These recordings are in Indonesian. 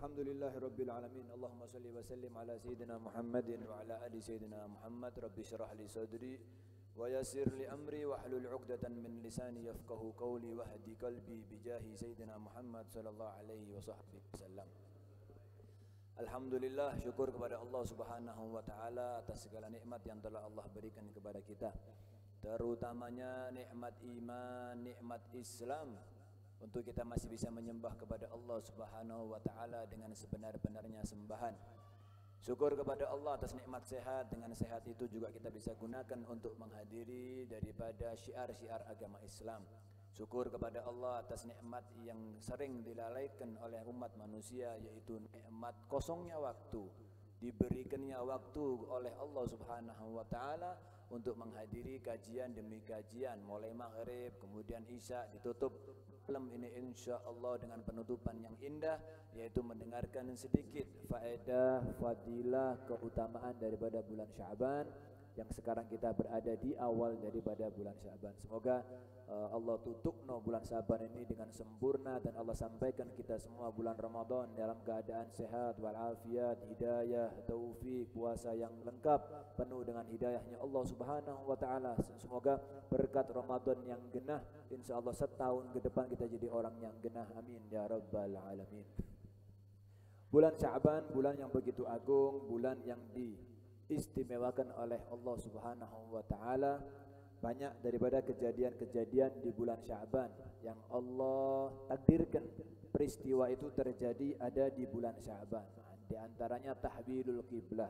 Alhamdulillahirabbil alamin. Allahumma shalli wa sallim ala sayyidina Muhammadin wa ala ali sayyidina Muhammad. Rabbi shrah li sadri wa yassir li amri wa hlul 'uqdatan min lisani yafqahu qawli wahdi qalbi bijahi sayyidina Muhammad sallallahu alaihi wasallam. Alhamdulillah, syukur kepada Allah Subhanahu wa taala atas segala nikmat yang telah Allah berikan kepada kita, terutamanya nikmat iman, nikmat Islam, untuk kita masih bisa menyembah kepada Allah Subhanahu wa taala dengan sebenar-benarnya sembahan. Syukur kepada Allah atas nikmat sehat. Dengan sehat itu juga kita bisa gunakan untuk menghadiri daripada syiar-syiar agama Islam. Syukur kepada Allah atas nikmat yang sering dilalaikan oleh umat manusia, yaitu nikmat kosongnya waktu. Diberikannya waktu oleh Allah Subhanahu wa taala untuk menghadiri kajian demi kajian, mulai maghrib kemudian isya, ditutup malam ini insyaallah dengan penutupan yang indah, yaitu mendengarkan sedikit faedah, fadilah, keutamaan daripada bulan Sya'ban yang sekarang kita berada di awal daripada bulan Sya'ban. Semoga Allah tutup bulan Sya'ban ini dengan sempurna, dan Allah sampaikan kita semua bulan Ramadan dalam keadaan sehat walafiat, hidayah, taufik, puasa yang lengkap penuh dengan hidayahnya Allah Subhanahu wa taala. Semoga berkat Ramadan yang genah, insyaallah setahun ke depan kita jadi orang yang genah, amin ya rabbal alamin. Bulan Sya'ban, bulan yang begitu agung, bulan yang diistimewakan oleh Allah Subhanahu wa taala. Banyak daripada kejadian-kejadian di bulan Sya'ban yang Allah takdirkan peristiwa itu terjadi ada di bulan Sya'ban. Di antaranya tahwilul kiblah,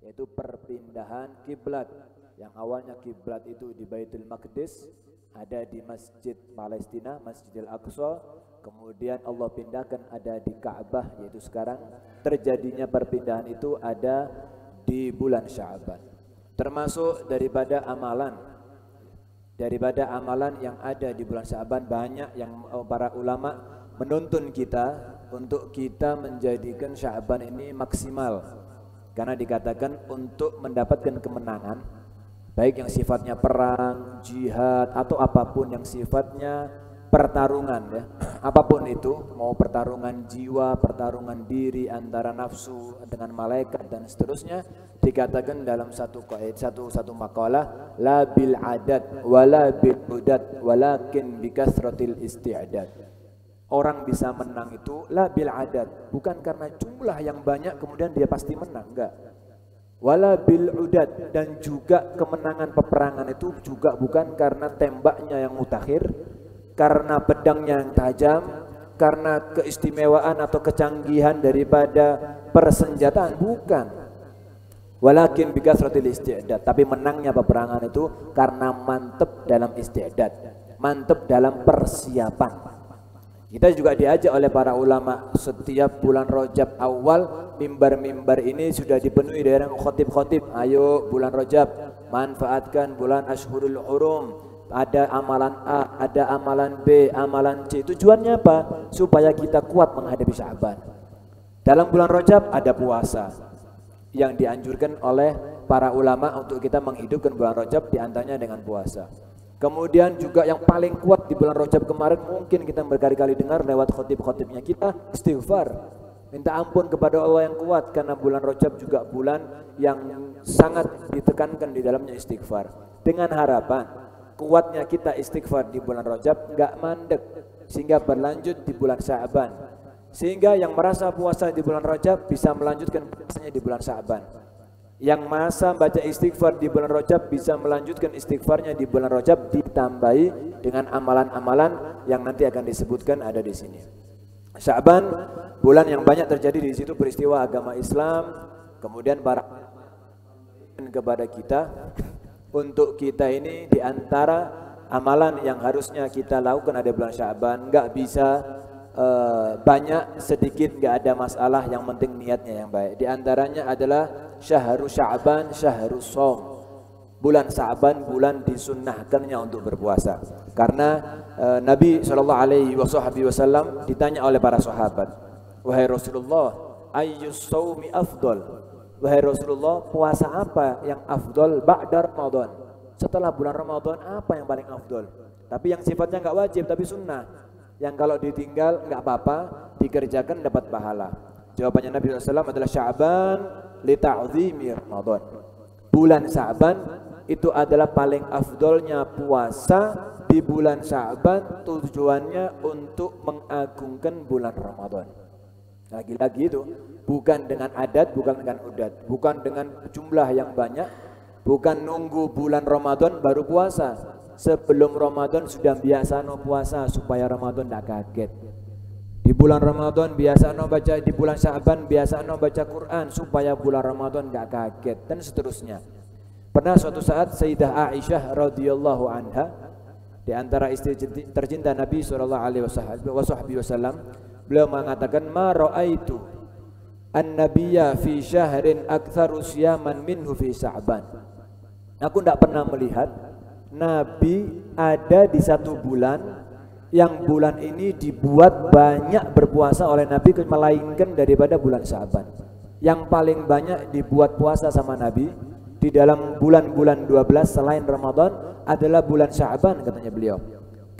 yaitu perpindahan kiblat. Yang awalnya kiblat itu di Baitul Maqdis, ada di Masjid Palestina, Masjidil Aqsa. Kemudian Allah pindahkan ada di Ka'bah, yaitu sekarang terjadinya perpindahan itu ada di bulan Sya'ban. Termasuk daripada amalan yang ada di bulan Sya'ban, banyak yang para ulama menuntun kita untuk kita menjadikan Sya'ban ini maksimal, karena dikatakan untuk mendapatkan kemenangan, baik yang sifatnya perang, jihad, atau apapun yang sifatnya pertarungan, ya, apapun itu, mau pertarungan jiwa, pertarungan diri antara nafsu dengan malaikat dan seterusnya, dikatakan dalam satu makalah, la bil adad wala bil udad walakin bi kasratil isti'dad. Orang bisa menang itu la bil adad, bukan karena jumlah yang banyak kemudian dia pasti menang, enggak. Wala bil udad, dan juga kemenangan peperangan itu juga bukan karena tembaknya yang mutakhir, karena pedangnya yang tajam, karena keistimewaan atau kecanggihan daripada persenjataan, bukan. Walakin bi kasratil isti'dad, tapi menangnya peperangan itu karena mantep dalam isti'dad, mantep dalam persiapan. Kita juga diajak oleh para ulama, setiap bulan Rajab awal mimbar-mimbar ini sudah dipenuhi dengan khotib-khotib. Ayo bulan Rajab, manfaatkan bulan Ashhurul Hurum. Ada amalan A, ada amalan B, amalan C. Tujuannya apa? Supaya kita kuat menghadapi Sya'ban. Dalam bulan Rajab ada puasa yang dianjurkan oleh para ulama untuk kita menghidupkan bulan Rajab, diantaranya dengan puasa. Kemudian juga yang paling kuat di bulan Rajab kemarin, mungkin kita berkali-kali dengar lewat khotib-khotibnya kita, istighfar. Minta ampun kepada Allah yang kuat, karena bulan Rajab juga bulan yang sangat ditekankan di dalamnya istighfar. Dengan harapan kuatnya kita istighfar di bulan Rajab enggak mandek, sehingga berlanjut di bulan Sya'ban. Sehingga yang merasa puasa di bulan Rajab bisa melanjutkan puasanya di bulan Sya'ban. Yang masa baca istighfar di bulan Rajab bisa melanjutkan istighfarnya di bulan Rajab, ditambahi dengan amalan-amalan yang nanti akan disebutkan ada di sini. Sya'ban, bulan yang banyak terjadi di situ peristiwa agama Islam. Kemudian para kepada kita, untuk kita ini diantara amalan yang harusnya kita lakukan ada bulan Sya'ban. Enggak bisa banyak sedikit, enggak ada masalah, yang penting niatnya yang baik. Di antaranya adalah syahrul Sya'ban, syahrul shaum. Bulan Sya'ban bulan disunnahkannya untuk berpuasa. Karena Nabi SAW ditanya oleh para sahabat, wahai Rasulullah, ayyus shaumi afdal? Wahai Rasulullah, puasa apa yang afdal ba'da Ramadan? Setelah bulan Ramadan apa yang paling afdal? Tapi yang sifatnya enggak wajib tapi sunnah, yang kalau ditinggal enggak apa-apa, dikerjakan dapat pahala. Jawabannya Nabi SAW adalah Sya'ban li ta'zimi Ramadan. Bulan Sya'ban itu adalah paling afdolnya puasa di bulan Sya'ban, tujuannya untuk mengagungkan bulan Ramadan. Lagi-lagi itu bukan dengan adat, bukan dengan udat, bukan dengan jumlah yang banyak, bukan nunggu bulan Ramadan baru puasa. Sebelum Ramadan sudah biasa no puasa supaya Ramadan tidak kaget. Di bulan Ramadan biasa no baca, di bulan Sya'ban biasa no baca Quran supaya bulan Ramadan tidak kaget, dan seterusnya. Pernah suatu saat Sayyidah Aisyah radhiyallahu anha, di antara istri tercinta Nabi sallallahu alaihi wasallam, beliau mengatakan, "Ma ra'aitu an-nabiyya fi syahrin aktsaru siyaman minhu fi Sya'ban." Aku tidak pernah melihat Nabi ada di satu bulan yang bulan ini dibuat banyak berpuasa oleh Nabi melainkan daripada bulan Sya'ban. Yang paling banyak dibuat puasa sama Nabi di dalam bulan-bulan 12 selain Ramadan adalah bulan Sya'ban, katanya beliau.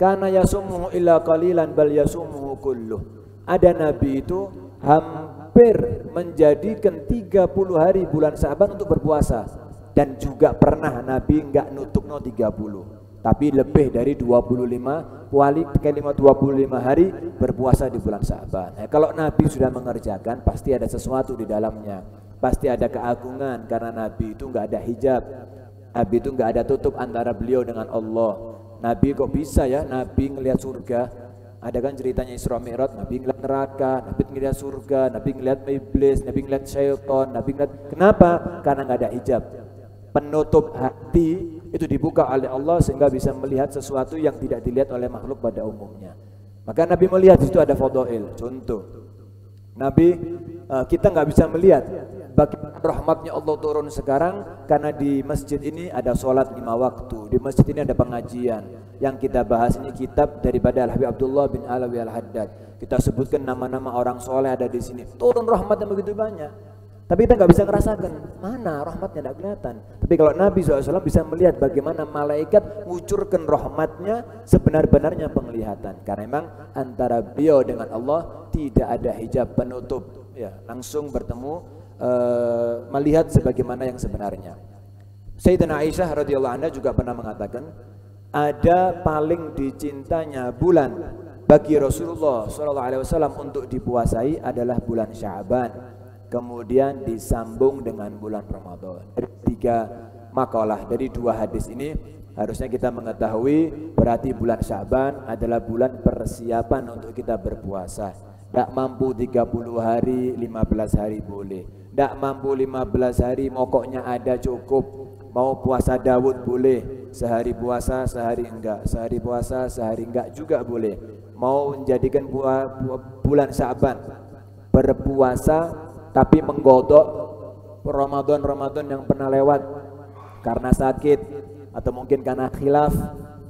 Kana yasumuhu illa qalilan bal yasumuhu kulluh. Ada Nabi itu hampir menjadikan 30 hari bulan Sya'ban untuk berpuasa. Dan juga pernah Nabi enggak nutup 30, tapi lebih dari 25 hari berpuasa di bulan Sya'ban. Nah, kalau Nabi sudah mengerjakan, pasti ada sesuatu di dalamnya, pasti ada keagungan, karena Nabi itu enggak ada hijab, Nabi itu enggak ada tutup antara beliau dengan Allah. Nabi kok bisa ya, Nabi ngelihat surga? Ada kan ceritanya Isra Mi'raj, Nabi ngelihat neraka, Nabi ngelihat surga, Nabi ngelihat iblis, Nabi ngelihat syaitan, Nabi ngelihat. Kenapa? Karena enggak ada hijab. Penutup hati itu dibuka oleh Allah sehingga bisa melihat sesuatu yang tidak dilihat oleh makhluk pada umumnya. Maka Nabi melihat di situ ada fadail. Contoh, Nabi kita nggak bisa melihat bagaimana rahmatnya Allah turun sekarang karena di masjid ini ada sholat 5 waktu, di masjid ini ada pengajian. Yang kita bahas ini kitab daripada Al-Habib Abdullah bin Alawi Al-Haddad. Kita sebutkan nama-nama orang soleh ada di sini. Turun rahmatnya begitu banyak. Tapi kita nggak bisa ngerasakan mana rahmatnya, tidak kelihatan. Tapi kalau Nabi SAW bisa melihat bagaimana malaikat mengucurkan rahmatnya sebenar-benarnya penglihatan. Karena memang antara beliau dengan Allah tidak ada hijab penutup, ya, langsung bertemu, melihat sebagaimana yang sebenarnya. Sayyidatina Aisyah radhiyallahu anha juga pernah mengatakan, ada paling dicintanya bulan bagi Rasulullah SAW untuk dipuasai adalah bulan Sya'ban. Kemudian disambung dengan bulan Ramadan. Dari 3 makalah, dari 2 hadis ini harusnya kita mengetahui berarti bulan Sya'ban adalah bulan persiapan untuk kita berpuasa. Tidak mampu 30 hari, 15 hari boleh. Tidak mampu 15 hari, mokoknya ada cukup. Mau puasa Daud boleh, sehari puasa, sehari enggak. Sehari puasa, sehari enggak juga boleh. Mau menjadikan bulan Sya'ban berpuasa tapi menggodok Ramadan yang pernah lewat karena sakit atau mungkin karena khilaf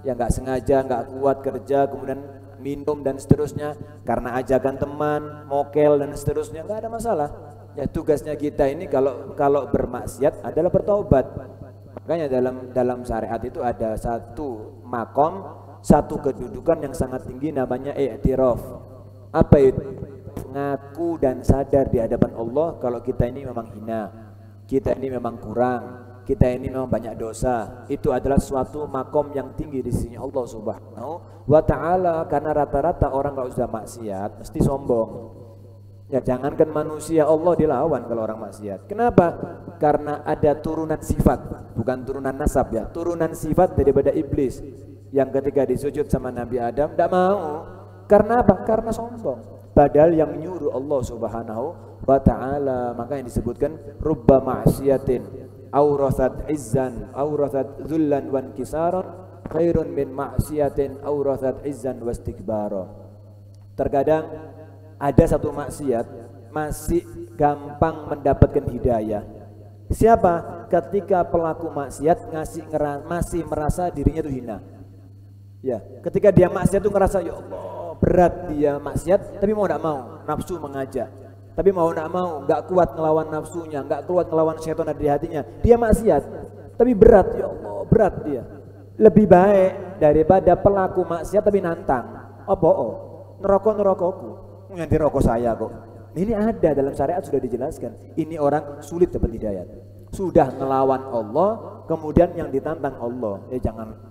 yang nggak sengaja, nggak kuat kerja, kemudian minum dan seterusnya, karena ajakan teman, mokel dan seterusnya, nggak ada masalah. Ya, tugasnya kita ini kalau bermaksiat adalah bertaubat. Makanya dalam syariat itu ada satu makom, satu kedudukan yang sangat tinggi, namanya i'tiraf. Apa itu? Ngaku dan sadar di hadapan Allah kalau kita ini memang hina, kita ini memang kurang, kita ini memang banyak dosa. Itu adalah suatu makom yang tinggi di sisi Allah Subhanahu wa ta'ala. Karena rata-rata orang kalau sudah maksiat mesti sombong. Ya, jangankan manusia, Allah dilawan kalau orang maksiat. Kenapa? Karena ada turunan sifat, bukan turunan nasab ya, turunan sifat daripada iblis yang ketika disujud sama Nabi Adam tidak mau. Karena apa? Karena sombong. Padahal yang nyuruh Allah Subhanahu wa ta'ala. Maka yang disebutkan rubba ma'siyatin awrathat izzan awrathat dhullan wan kisaran khairun min ma'siyatin awrathat izzan wastikbara. Terkadang ada satu maksiat masih gampang mendapatkan hidayah. Siapa? Ketika pelaku maksiat masih merasa dirinya itu hina. Ya, ketika dia maksiat itu ngerasa ya Allah berat dia maksiat, tapi mau tidak mau, nafsu mengajak. Tapi mau tidak mau, nggak kuat ngelawan nafsunya, nggak kuat ngelawan syaitan ada di hatinya. Dia maksiat, tapi berat, ya Allah berat dia. Lebih baik daripada pelaku maksiat tapi nantang. Nerokokku, nganti rokok saya kok. Ini ada dalam syariat sudah dijelaskan. Ini orang sulit dapat hidayat. Sudah ngelawan Allah, kemudian yang ditantang Allah.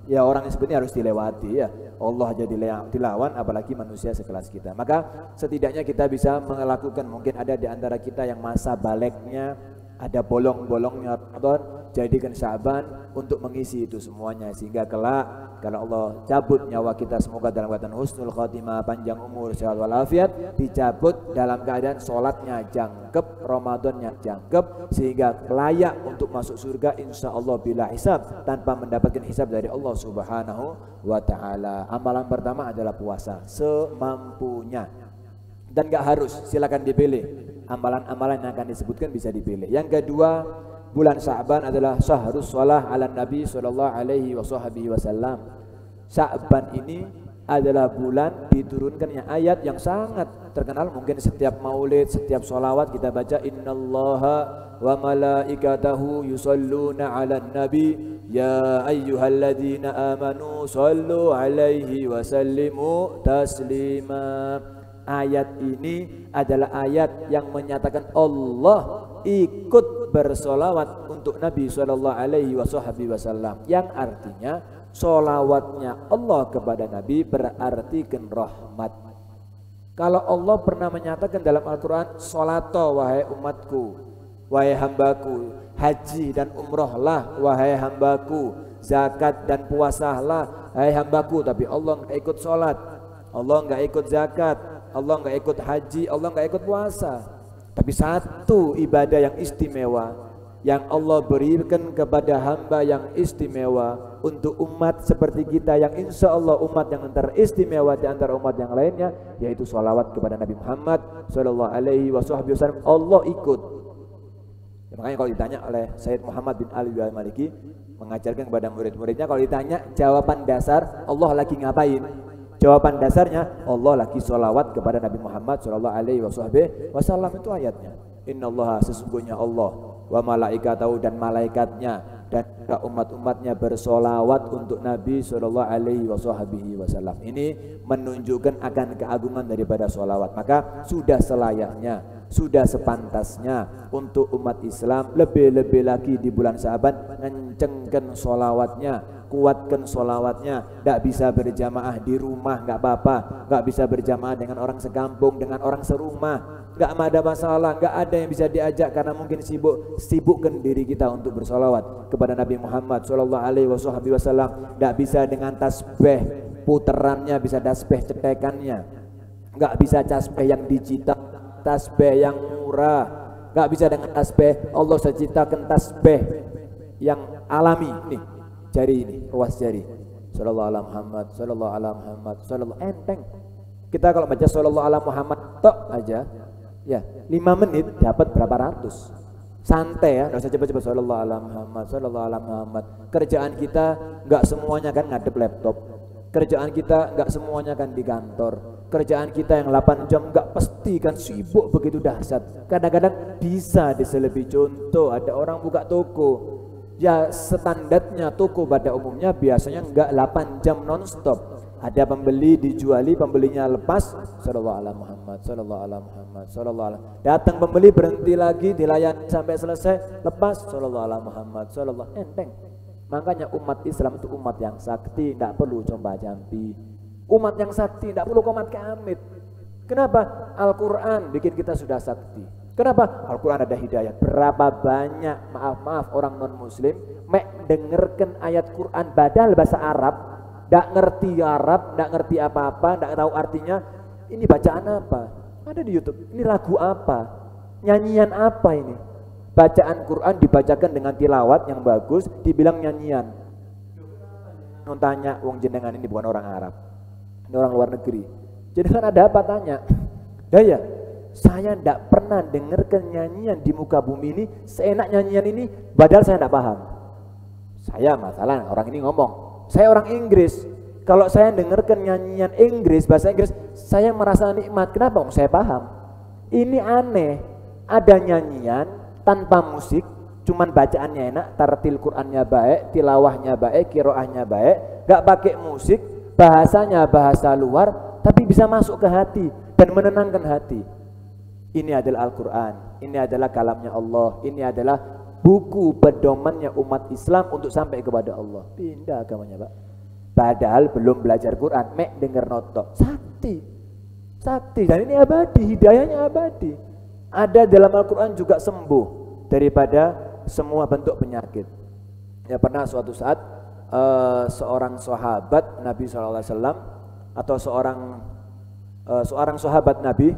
Ya orang yang sebenarnya harus dilewati ya. Allah aja dilawan, apalagi manusia sekelas kita. Maka setidaknya kita bisa melakukan, mungkin ada di antara kita yang masa baliknya ada bolong-bolongnya Ramadan, jadikan Sya'ban untuk mengisi itu semuanya, sehingga kelak kalau Allah cabut nyawa kita, semoga dalam keadaan husnul khotimah, panjang umur, sehat walafiat, dicabut dalam keadaan sholatnya jangkep, Ramadannya jangkep, sehingga layak untuk masuk surga insya Allah bila hisab, tanpa mendapatkan hisab dari Allah Subhanahu wa ta'ala. Amalan pertama adalah puasa semampunya, dan gak harus, silakan dipilih. Amalan-amalan yang akan disebutkan bisa dipilih. Yang kedua, bulan Sya'ban adalah syahrus shalah ala Nabi sallallahu alaihi wasallam. Sya'ban ini adalah bulan diturunkannya ayat yang sangat terkenal. Mungkin setiap maulid, setiap sholawat kita baca innallaha wa malaikatahu yusalluna ala nabi ya ayyuhalladzina amanu sallu alaihi wa sallimu taslima. Ayat ini adalah ayat yang menyatakan Allah ikut bersolawat untuk Nabi sallallahu alaihi wasallam, yang artinya solawatnya Allah kepada Nabi berartikan rahmat. Kalau Allah pernah menyatakan dalam Al-Quran, sholato wahai umatku, wahai hambaku, haji dan umrohlah wahai hambaku, zakat dan puasalah wahai hambaku. Tapi Allah nggak ikut sholat, Allah nggak ikut zakat, Allah nggak ikut haji, Allah nggak ikut puasa. Tapi satu ibadah yang istimewa yang Allah berikan kepada hamba yang istimewa untuk umat seperti kita, yang insya Allah umat yang teristimewa di antara umat yang lainnya, yaitu sholawat kepada Nabi Muhammad sallallahu alaihi wasallam. Allah ikut. Ya, makanya kalau ditanya oleh Sayyid Muhammad bin Ali al-Maliki mengajarkan kepada murid-muridnya, kalau ditanya jawaban dasar Allah lagi ngapain, jawaban dasarnya Allah lagi sholawat kepada Nabi Muhammad sallallahu alaihi wasallam. Itu ayatnya. Innallaha, sesungguhnya Allah, wa malaikatahu, dan malaikatnya, dan umat-umatnya bersolawat untuk Nabi sallallahu alaihi wasallam. Ini menunjukkan akan keagungan daripada solawat. Maka sudah selayaknya, sudah sepantasnya untuk umat Islam lebih-lebih lagi di bulan Sya'ban ngencengkan solawatnya, kuatkan solawatnya. Tidak bisa berjamaah di rumah nggak apa-apa, nggak bisa berjamaah dengan orang sekampung, dengan orang serumah, nggak ada masalah, nggak ada yang bisa diajak karena mungkin sibukkan diri kita untuk bersolawat kepada Nabi Muhammad sallallahu alaihi wasallam. Nggak bisa dengan tasbih puterannya, bisa tasbih cetekannya, nggak bisa tasbih yang digital, tasbih yang murah, nggak bisa dengan tasbih Allah seciptakan tasbih yang alami. Nih jari ini, ruas jari, sallallahu alaihi Muhammad, sallallahu alaihi Muhammad, sallallahu, enteng. Kita kalau baca sallallahu alaihi Muhammad tok aja, ya 5 menit dapat berapa ratus. Santai ya, nggak usah coba-coba sallallahu alaihi Muhammad, sallallahu alaihi Muhammad. Kerjaan kita nggak semuanya kan ngadep laptop. Kerjaan kita nggak semuanya kan di kantor. Kerjaan kita yang 8 jam nggak pasti kan sibuk begitu dahsyat. Kadang-kadang bisa diselebi. Contoh, ada orang buka toko, ya standarnya toko pada umumnya biasanya nggak 8 jam nonstop. Ada pembeli dijuali, pembelinya lepas, sallallahu alaihi Muhammad, sallallahu alaihi Muhammad, sallallahu alaihi. Datang pembeli berhenti lagi, dilayani sampai selesai, lepas, sallallahu alaihi Muhammad, sallallahu, enteng. Makanya umat Islam itu umat yang sakti, tidak perlu coba jampi. Umat yang sakti, tidak perlu komat kamit. Kenapa? Al-Quran bikin kita sudah sakti. Kenapa? Al-Quran ada hidayah. Berapa banyak, maaf orang non-muslim, dengerkan ayat Quran badal bahasa Arab, tidak ngerti Arab, tidak ngerti apa-apa, tidak tahu artinya. Ini bacaan apa? Ada di YouTube. Ini lagu apa? Nyanyian apa ini? Bacaan Quran dibacakan dengan tilawat yang bagus, dibilang nyanyian. Tanya, wong jenengan ini bukan orang Arab, ini orang luar negeri. Jenengan ada apa tanya? Ya, saya tidak pernah dengarkan nyanyian di muka bumi ini seenak nyanyian ini, padahal saya tidak paham. Saya masalah orang ini ngomong, saya orang Inggris. Kalau saya dengarkan nyanyian Inggris, bahasa Inggris, saya merasa nikmat. Kenapa? Saya paham. Ini aneh, ada nyanyian tanpa musik, cuman bacaannya enak, tartil Qur'annya baik, tilawahnya baik, kiroahnya baik, gak pakai musik, bahasanya bahasa luar, tapi bisa masuk ke hati dan menenangkan hati. Ini adalah Al-Quran, ini adalah kalamnya Allah, ini adalah buku pedomannya umat Islam untuk sampai kepada Allah. Pindah agamanya, Pak. Padahal belum belajar Quran, mek denger notok. Sakti, dan ini abadi, hidayahnya abadi. Ada dalam Al-Quran juga sembuh daripada semua bentuk penyakit. Ya, pernah suatu saat seorang sahabat Nabi SAW atau seorang sahabat Nabi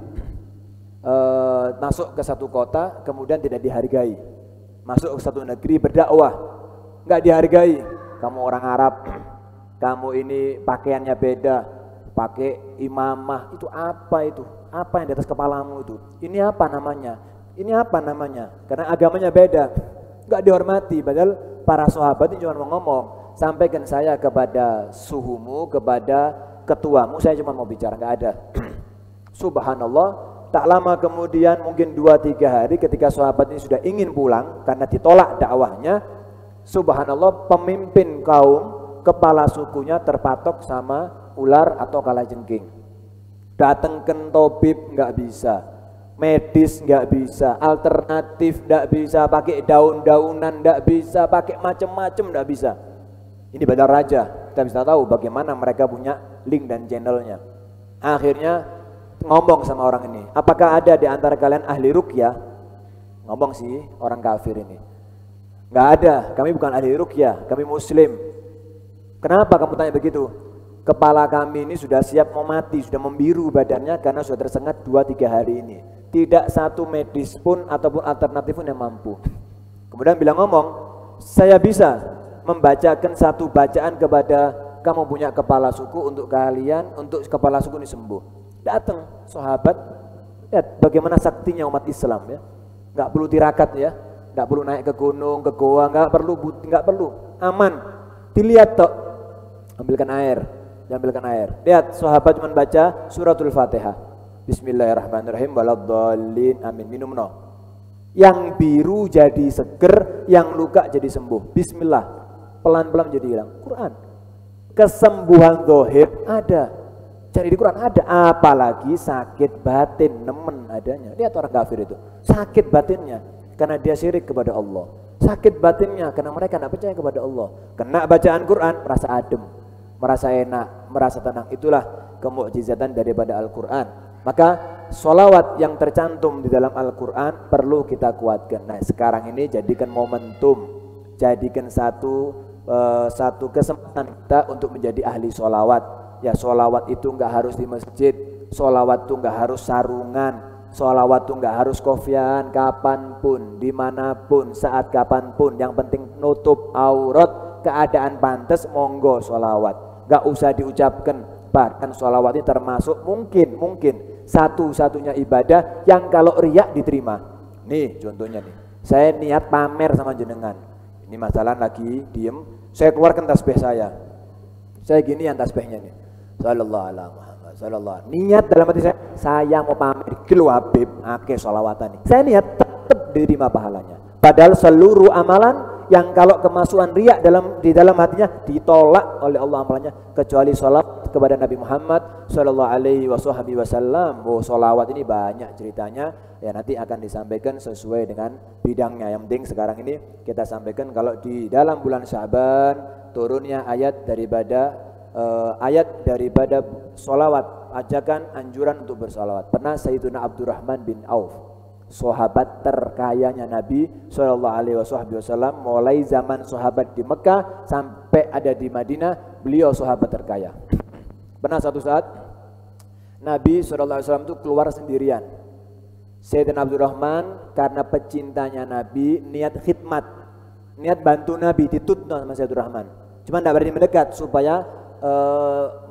masuk ke satu kota, kemudian tidak dihargai. Masuk ke satu negeri berdakwah, nggak dihargai. Kamu orang Arab, kamu ini pakaiannya beda, pakai imamah, itu apa itu? Apa yang di atas kepalamu itu? Ini apa namanya? Ini apa namanya? Karena agamanya beda, nggak dihormati. Padahal para sahabat ini cuma mau ngomong, sampaikan saya kepada suhumu, kepada ketuamu, saya cuma mau bicara, nggak ada. Subhanallah. Tak lama kemudian, mungkin 2-3 hari ketika sahabat ini sudah ingin pulang karena ditolak dakwahnya, subhanallah, pemimpin kaum, kepala sukunya terpatok sama ular atau kalajengking. Datengken tabib nggak bisa, medis nggak bisa, alternatif nggak bisa, pakai daun-daunan nggak bisa, pakai macem-macem nggak bisa. Ini Badar Raja, kita bisa tahu bagaimana mereka punya link dan channelnya. Akhirnya ngomong sama orang ini, apakah ada di antara kalian ahli ruqyah? Ngomong sih orang kafir ini, nggak ada, kami bukan ahli ruqyah, kami muslim. Kenapa kamu tanya begitu? Kepala kami ini sudah siap mau mati, sudah membiru badannya karena sudah tersengat 2-3 hari ini. Tidak satu medis pun ataupun alternatif pun yang mampu. Kemudian bilang ngomong, saya bisa membacakan satu bacaan kepada kamu punya kepala suku untuk kalian, untuk kepala suku ini sembuh. Datang sahabat, lihat bagaimana saktinya umat Islam ya. Nggak perlu tirakat ya, nggak perlu naik ke gunung, ke goa, nggak perlu, aman. Dilihat tok, ambilkan air. Lihat sahabat cuma baca suratul Fatihah. Bismillahirrahmanirrahim, waladdallin, amin. Minum no. Yang biru jadi seger, yang luka jadi sembuh. Bismillah, pelan-pelan jadi hilang. Quran. Kesembuhan zahir ada. Cari di Quran ada, apalagi sakit batin nemen adanya. Lihat orang kafir itu, sakit batinnya karena dia syirik kepada Allah. Sakit batinnya karena mereka tidak percaya kepada Allah. Kena bacaan Quran, merasa adem, merasa enak, merasa tenang. Itulah kemukjizatan daripada Al-Quran. Maka sholawat yang tercantum di dalam Al-Quran perlu kita kuatkan. Nah sekarang ini jadikan momentum, jadikan satu kesempatan kita untuk menjadi ahli sholawat. Ya sholawat itu nggak harus di masjid, sholawat itu nggak harus sarungan, sholawat itu nggak harus kofian, kapanpun, dimanapun, saat kapanpun, yang penting nutup aurat, keadaan pantas, monggo sholawat, nggak usah diucapkan. Bahkan sholawat ini termasuk mungkin satu-satunya ibadah yang kalau riak diterima. Nih contohnya nih, saya niat pamer sama jenengan, ini masalah lagi diem, saya keluarkan tasbih saya gini yang tasbihnya nih. Sallallahu alaihi Muhammad sallallahu. Niat dalam hati saya mau pamer kilo Habib akeh sholawatan nih. Saya niat tetap diterima pahalanya. Padahal seluruh amalan yang kalau kemasukan riak di dalam hatinya ditolak oleh Allah amalannya, kecuali sholat kepada Nabi Muhammad sallallahu alaihi wasallam. Oh, sholawat ini banyak ceritanya, ya nanti akan disampaikan sesuai dengan bidangnya. Yang penting sekarang ini kita sampaikan kalau di dalam bulan Sya'ban turunnya ayat daripada sholawat, ajakan anjuran untuk bersolawat. Pernah Sayyidina Abdurrahman bin Auf, sahabat terkayanya Nabi Shallallahu Alaihi Wasallam, mulai zaman sahabat di Mekah sampai ada di Madinah, beliau sahabat terkaya. Pernah satu saat Nabi Shallallahu Alaihi Wasallam itu keluar sendirian. Sayyidina Abdurrahman karena pecintanya Nabi niat khidmat, niat bantu Nabi, ditutno sama Sayyidina Abdurrahman. Cuma tidak berani mendekat supaya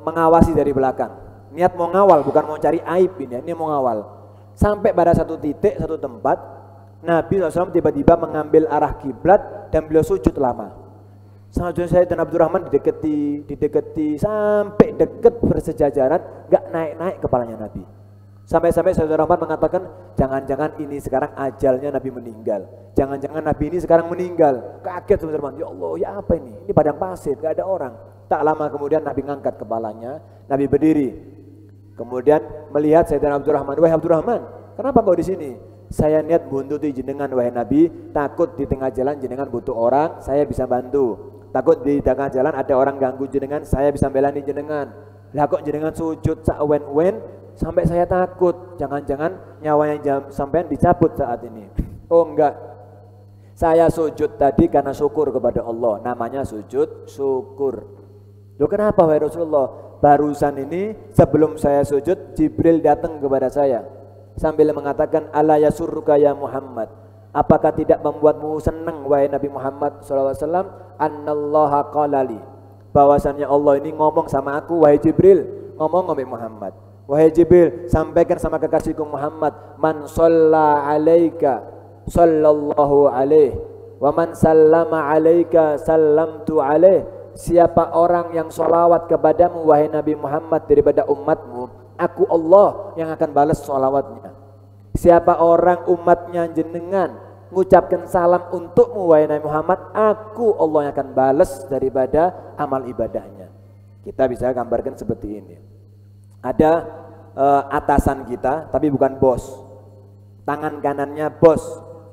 mengawasi dari belakang. Niat mau ngawal, bukan mau cari aib ini mau ngawal. Sampai pada satu titik, satu tempat, Nabi SAW tiba-tiba mengambil arah kiblat dan beliau sujud lama. Selanjutnya saya dan Abdurrahman dideketi sampai dekat bersejajaran, nggak naik-naik kepalanya Nabi. Sampai-sampai Sayyidina Rahman mengatakan, jangan-jangan ini sekarang ajalnya Nabi meninggal. Jangan-jangan Nabi ini sekarang meninggal. Kaget Sayyidina Rahman, ya Allah, ya apa ini? Ini padang pasir, gak ada orang. Tak lama kemudian Nabi ngangkat kepalanya, Nabi berdiri. Kemudian melihat Sayyidina Abdurrahman, wahai Abdurrahman, Kenapa kau di sini? Saya niat buntuti jenengan wahai Nabi, takut di tengah jalan jenengan butuh orang, saya bisa bantu. Takut di tengah jalan ada orang ganggu jenengan, saya bisa belani jenengan. Lah kok jenengan sujud sak wen-wen sampai saya takut, jangan-jangan nyawanya sampean dicabut saat ini. Oh enggak, saya sujud tadi karena syukur kepada Allah, namanya sujud syukur. Loh kenapa wahai Rasulullah? Barusan ini sebelum saya sujud, Jibril datang kepada saya sambil mengatakan, ala yasurruka ya Muhammad, apakah tidak membuatmu senang wahai Nabi Muhammad SAW, annallaha qalali, bahwasannya Allah ini ngomong sama aku, wahai Jibril, ngomong Nabi Muhammad, wahai Jibril, sampaikan sama kekasihku Muhammad, man shalla alaika sallallahu alaihi wa man sallama alaika sallamtu alaihi, siapa orang yang sholawat kepadamu wahai Nabi Muhammad daripada umatmu, aku Allah yang akan balas sholawatnya. Siapa orang umatnya jenengan mengucapkan salam untukmu wahai Nabi Muhammad, aku Allah yang akan balas daripada amal ibadahnya. Kita bisa gambarkan seperti ini. Ada atasan kita tapi bukan bos, tangan kanannya bos,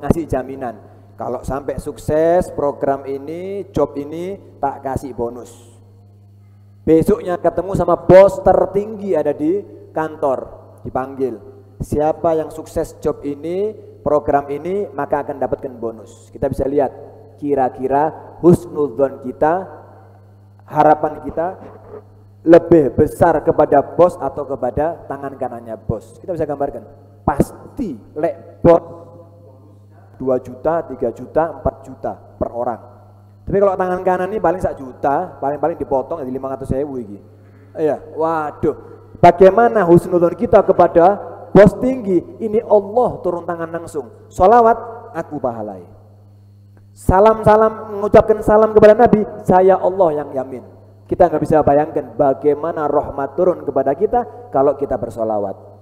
ngasih jaminan, kalau sampai sukses program ini, job ini, tak kasih bonus. Besoknya ketemu sama bos tertinggi ada di kantor, dipanggil, siapa yang sukses job ini, program ini, maka akan dapatkan bonus. Kita bisa lihat kira-kira husnudzon kita, harapan kita lebih besar kepada bos atau kepada tangan kanannya bos. Kita bisa gambarkan, pasti lek bos 2 juta, 3 juta, 4 juta per orang. Tapi kalau tangan kanan ini paling 1 juta, paling-paling dipotong jadi 500.000 iki. Iya, waduh. Bagaimana husnudzon kita kepada bos tinggi? Ini Allah turun tangan langsung. Sholawat aku pahalai. Salam-salam, mengucapkan salam kepada Nabi, saya Allah yang yamin. Kita nggak bisa bayangkan bagaimana rahmat turun kepada kita kalau kita bersolawat.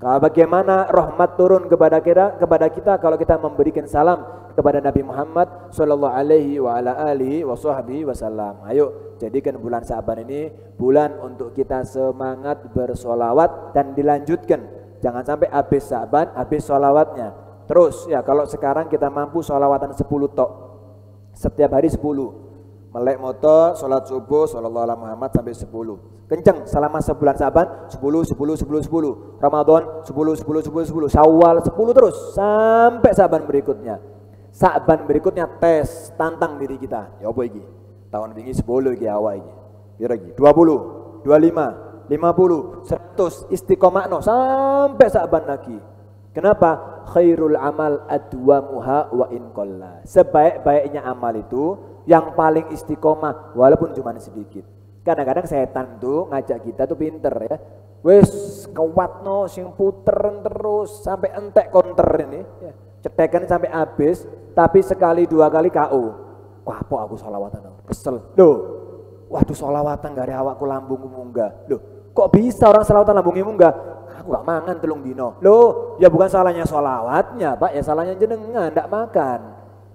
Bagaimana rahmat turun kepada kita kalau kita memberikan salam kepada Nabi Muhammad sallallahu alaihi wa ala alihi wa sahbihi wasallam. Ayo jadikan bulan Sa'ban ini bulan untuk kita semangat bersolawat dan dilanjutkan. Jangan sampai habis Sa'ban, habis solawatnya. Terus ya, kalau sekarang kita mampu solawatan 10 tok. Setiap hari 10. Melek moto, sholat subuh, sallallahu alaihi Muhammad sampai 10. Kenceng selama sebulan Sa'ban 10, 10, 10, 10. Ramadan 10, 10, 10, 10. Syawal 10 terus sampai Sa'ban berikutnya. Sa'ban berikutnya tes, tantang diri kita. Ya apa iki? Tahun ini 10 iki awak iki. Piro iki? 20, 25, 50, 100 istiqomahno sampai Sa'ban lagi. Kenapa? Khairul amal adwamuha wa in qalla. Sebaik-baiknya amal itu yang paling istiqomah walaupun cuma sedikit. Kadang-kadang setan tuh ngajak kita tuh pinter ya. Wes kuatno sing puter terus sampai entek counter ini ya. Cetekan sampai habis, tapi sekali 2 kali KO. Wah, apa aku sholawatan kesel. Loh. Waduh, sholawatan gak ada awakku lambungku munggah. Loh, kok bisa orang sholawatan lambungnya munggah? Aku gak mangan 3 dino. Loh, ya bukan salahnya sholawatnya, Pak, ya salahnya jenengan ndak makan.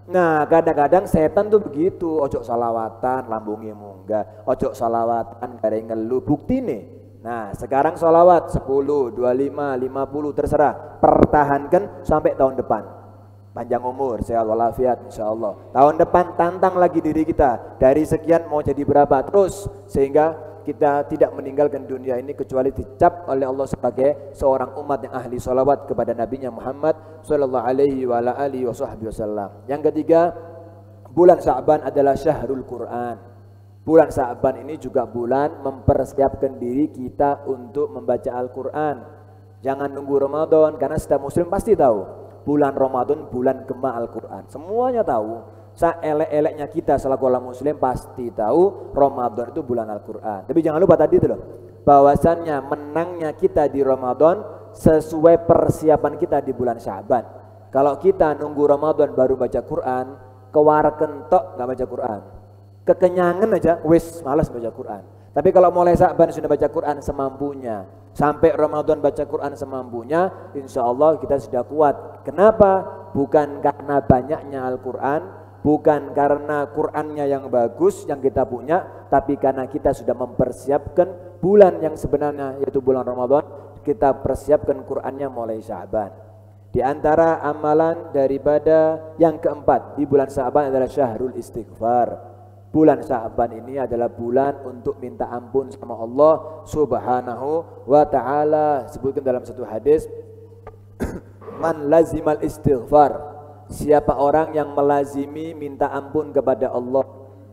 Nah, kadang-kadang setan tuh begitu, ojo salawatan lambungnya munggah, ojo salawatan gak ada yang ngeluh, bukti nih. Nah, sekarang salawat 10, 25, 50 terserah, pertahankan sampai tahun depan. Panjang umur, sehat walafiat insyaallah. Tahun depan tantang lagi diri kita, dari sekian mau jadi berapa terus, sehingga kita tidak meninggalkan dunia ini kecuali dicap oleh Allah sebagai seorang umat yang ahli salawat kepada Nabinya Muhammad sallallahu alaihi wa ala alihi wasallam. Yang ketiga, bulan Sa'ban adalah syahrul Quran. Bulan Sa'ban ini juga bulan mempersiapkan diri kita untuk membaca Al-Quran. Jangan nunggu Ramadan, karena setiap muslim pasti tahu bulan Ramadan bulan gema Al-Quran. Semuanya tahu. Elek-eleknya kita selaku orang muslim pasti tahu Ramadan itu bulan Al-Quran. Tapi jangan lupa tadi itu loh, bahwasannya menangnya kita di Ramadan sesuai persiapan kita di bulan Sya'ban. Kalau kita nunggu Ramadan baru baca Quran, kewarken tok gak baca Quran, kekenyangan aja wis malas baca Quran. Tapi kalau mulai Sya'ban sudah baca Quran semampunya, sampai Ramadan baca Quran semampunya, insya Allah kita sudah kuat. Kenapa? Bukan karena banyaknya Al-Quran, bukan karena Qur'annya yang bagus yang kita punya, tapi karena kita sudah mempersiapkan bulan yang sebenarnya yaitu bulan Ramadan kita persiapkan Qur'annya mulai Sya'ban. Di antara amalan daripada yang keempat di bulan Sya'ban adalah syahrul istighfar. Bulan Sya'ban ini adalah bulan untuk minta ampun sama Allah Subhanahu wa ta'ala. Sebutkan dalam satu hadis, man lazimal istighfar, siapa orang yang melazimi minta ampun kepada Allah,